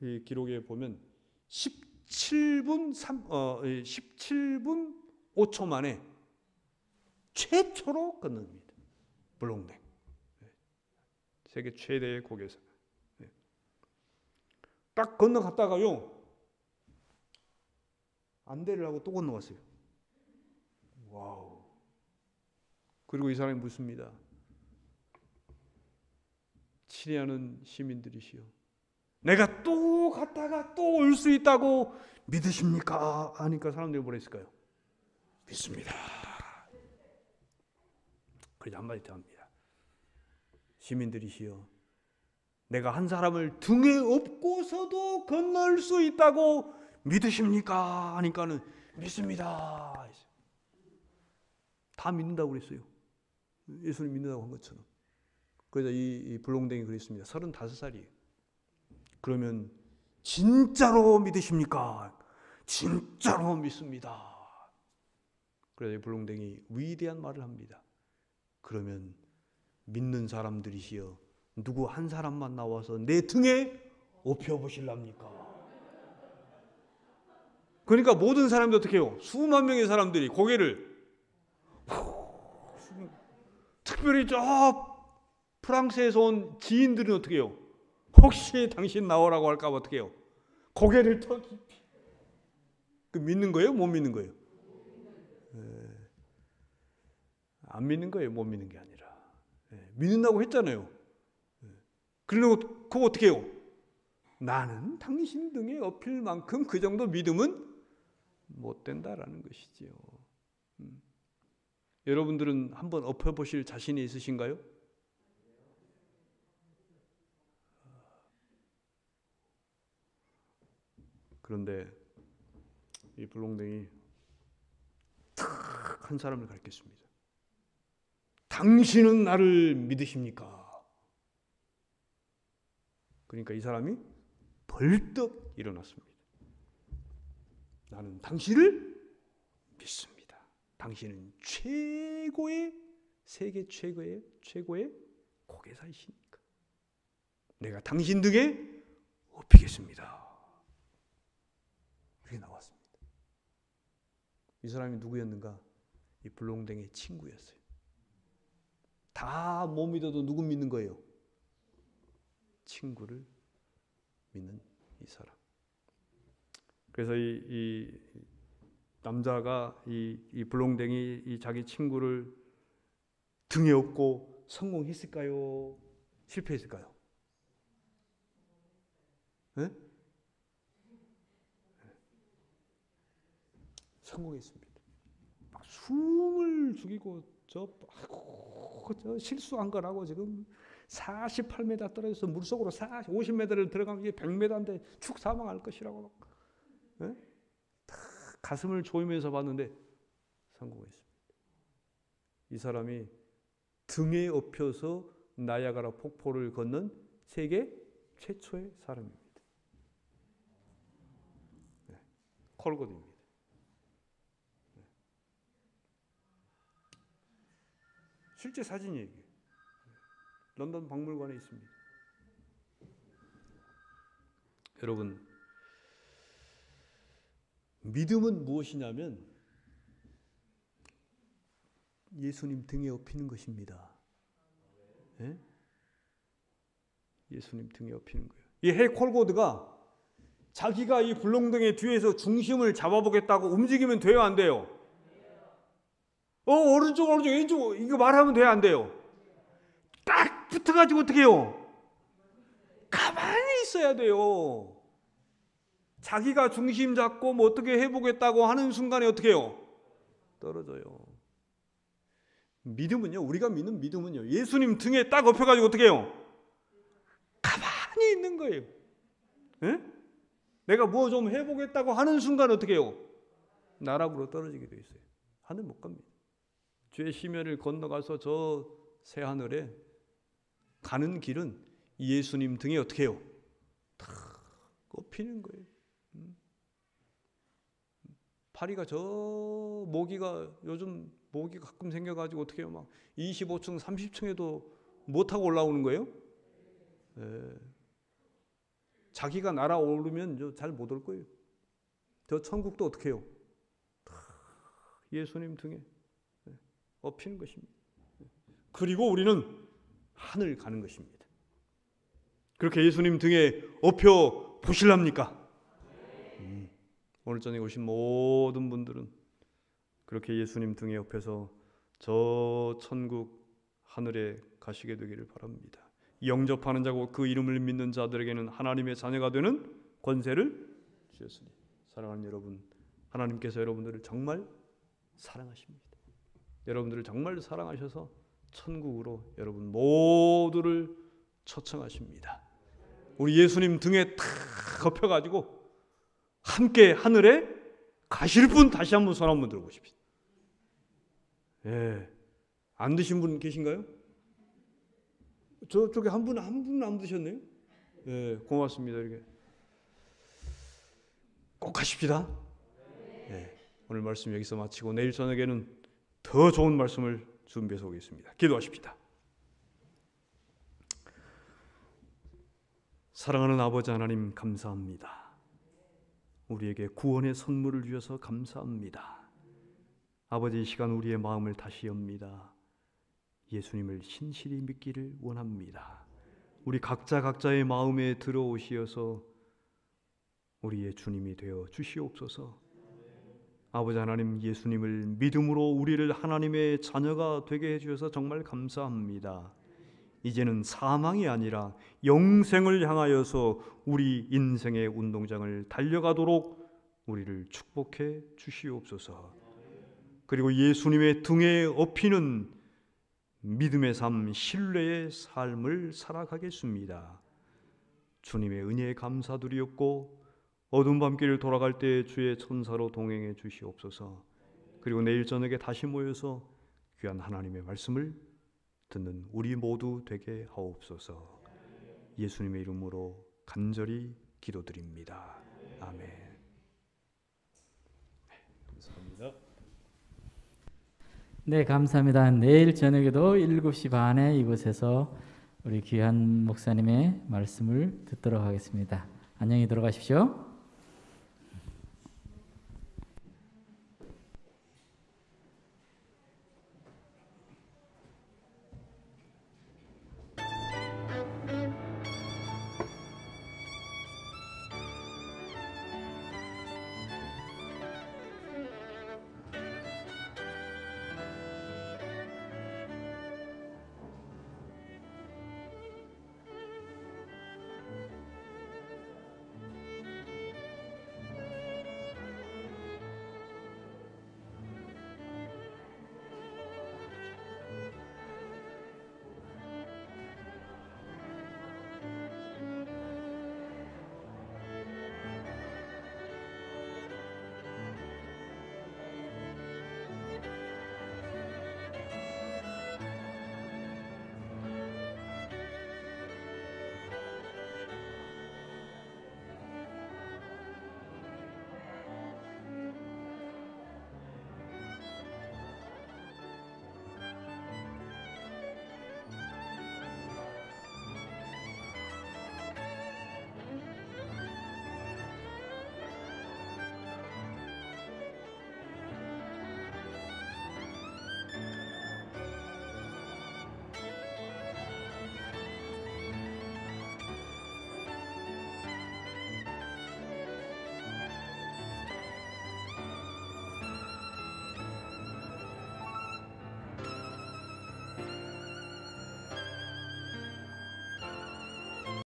이 기록에 보면 17분 5초 만에 최초로 건넙니다. 블롱댕. 세계 최대의 고개사. 딱 건너갔다가요, 안대를 하고 또 건너갔어요. 와우. 그리고 이 사람이 묻습니다. 친애하는 시민들이시여, 내가 또 갔다가 또 올 수 있다고 믿으십니까? 하니까 사람들이 뭐라 했을까요? 믿습니다. 그래서 한마디 더 합니다. 시민들이시여, 내가 한 사람을 등에 업고서도 건널 수 있다고 믿으십니까? 하니까는 믿습니다. 다 믿는다고 그랬어요. 예수님 믿는다고 한 것처럼. 그래서 이 블롱댕이 그랬습니다. 35살이에요. 그러면 진짜로 믿으십니까? 진짜로 믿습니다. 그래서 이 블롱댕이 위대한 말을 합니다. 그러면 믿는 사람들이시여, 누구 한 사람만 나와서 내 등에 업혀보실랍니까? 그러니까 모든 사람들이 어떻게 해요? 수만 명의 사람들이 고개를, 특별히 저 프랑스에서 온 지인들은 어떻게 해요? 혹시 당신 나오라고 할까 봐 어떻게 해요? 고개를 더 깊이. 그 믿는 거예요? 못 믿는 거예요? 안 믿는 거예요? 못 믿는 게 아니라. 믿는다고 했잖아요. 그러고 그거 어떻게 해요? 나는 당신 등에 업힐 만큼 그 정도 믿음은 못 된다라는 것이지요. 여러분들은 한번 엎어보실 자신이 있으신가요? 그런데 이 블롱댕이 탁 한 사람을 가르쳤습니다. 당신은 나를 믿으십니까? 그러니까 이 사람이 벌떡 일어났습니다. 나는 당신을 믿습니다. 당신은 최고의, 세계 최고의 고개사이시니까 내가 당신 등에 업히겠습니다. 그게 나왔습니다. 이 사람이 누구였는가? 이 블롱댕의 친구였어요. 다 못 믿어도 누구 믿는 거예요? 친구를 믿는 이 사람. 그래서 이 남자가 이 블롱댕이 이 자기 친구를 등에 업고 성공했을까요? 실패했을까요? 네? 성공했습니다. 막 숨을 죽이고 저 실수한 거라고 지금 48m 떨어져서 물속으로 50m를 들어가면 이게 100m인데 축 사망할 것이라고 네? 다 가슴을 조이면서 봤는데 성공했습니다. 이 사람이 등에 업혀서 나야가라 폭포를 건넌 세계 최초의 사람입니다. 네. 콜god입니다. 네. 실제 사진이에요. 런던 박물관에 있습니다. 여러분, 믿음은 무엇이냐면 예수님 등에 업히는 것입니다. 예? 예수님 등에 업히는 거예요. 이 헬 콜고드가 자기가 이 불렁덩이 뒤에서 중심을 잡아보겠다고 움직이면 돼요, 안 돼요? 오른쪽 왼쪽 이거 말하면 돼요, 안 돼요? 딱 붙어가지고 어떻게 해요? 가만히 있어야 돼요. 자기가 중심 잡고 뭐 어떻게 해보겠다고 하는 순간에 어떻게 해요? 떨어져요. 믿음은요, 우리가 믿는 믿음은요, 예수님 등에 딱 엎여가지고 어떻게 해요? 가만히 있는 거예요. 에? 내가 뭐 좀 해보겠다고 하는 순간 어떻게 해요? 나락으로 떨어지게 돼 있어요. 하늘 못 갑니다. 죄의 심연을 건너가서 저 새하늘에 가는 길은 예수님 등에 어떻게 해요? 다 꼽히는 거예요. 파리가 저 모기가 요즘 목이 가끔 생겨가지고 어떻게 해요? 막 25층, 30층에도 못 타고 올라오는 거예요? 예. 자기가 날아오르면 잘 못 올 거예요. 저 천국도 어떻게 해요? 예수님 등에 업히는 것입니다. 그리고 우리는 하늘 가는 것입니다. 그렇게 예수님 등에 업혀 보실랍니까? 오늘 저녁에 오신 모든 분들은 그렇게 예수님 등에 업혀서 저 천국 하늘에 가시게 되기를 바랍니다. 영접하는 자고 그 이름을 믿는 자들에게는 하나님의 자녀가 되는 권세를 주셨으니. 사랑하는 여러분, 하나님께서 여러분들을 정말 사랑하십니다. 여러분들을 정말 사랑하셔서 천국으로 여러분 모두를 초청하십니다. 우리 예수님 등에 탁 엎혀가지고 함께 하늘에 가실 분 다시 한번 손 한번 들어보십시오. 예, 안 드신 분 계신가요? 저쪽에 한 분 안 드셨네요. 예, 고맙습니다. 이렇게 꼭 가십시다. 예, 오늘 말씀 여기서 마치고 내일 저녁에는 더 좋은 말씀을 준비해서 오겠습니다. 기도하십시다. 사랑하는 아버지 하나님, 감사합니다. 우리에게 구원의 선물을 주셔서 감사합니다. 아버지, 이 시간 우리의 마음을 다시 엽니다. 예수님을 신실히 믿기를 원합니다. 우리 각자의 마음에 들어오시어서 우리의 주님이 되어 주시옵소서. 아버지 하나님, 예수님을 믿음으로 우리를 하나님의 자녀가 되게 해주셔서 정말 감사합니다. 이제는 사망이 아니라 영생을 향하여서 우리 인생의 운동장을 달려가도록 우리를 축복해 주시옵소서. 그리고 예수님의 등에 업히는 믿음의 삶, 신뢰의 삶을 살아가겠습니다. 주님의 은혜에 감사드리옵고 어두운 밤길 돌아갈 때 주의 천사로 동행해 주시옵소서. 그리고 내일 저녁에 다시 모여서 귀한 하나님의 말씀을 듣는 우리 모두 되게 하옵소서. 예수님의 이름으로 간절히 기도드립니다. 아멘. 감사합니다. 네, 감사합니다. 내일 저녁에도 7시 반에 이곳에서 우리 귀한 목사님의 말씀을 듣도록 하겠습니다. 안녕히 들어가십시오.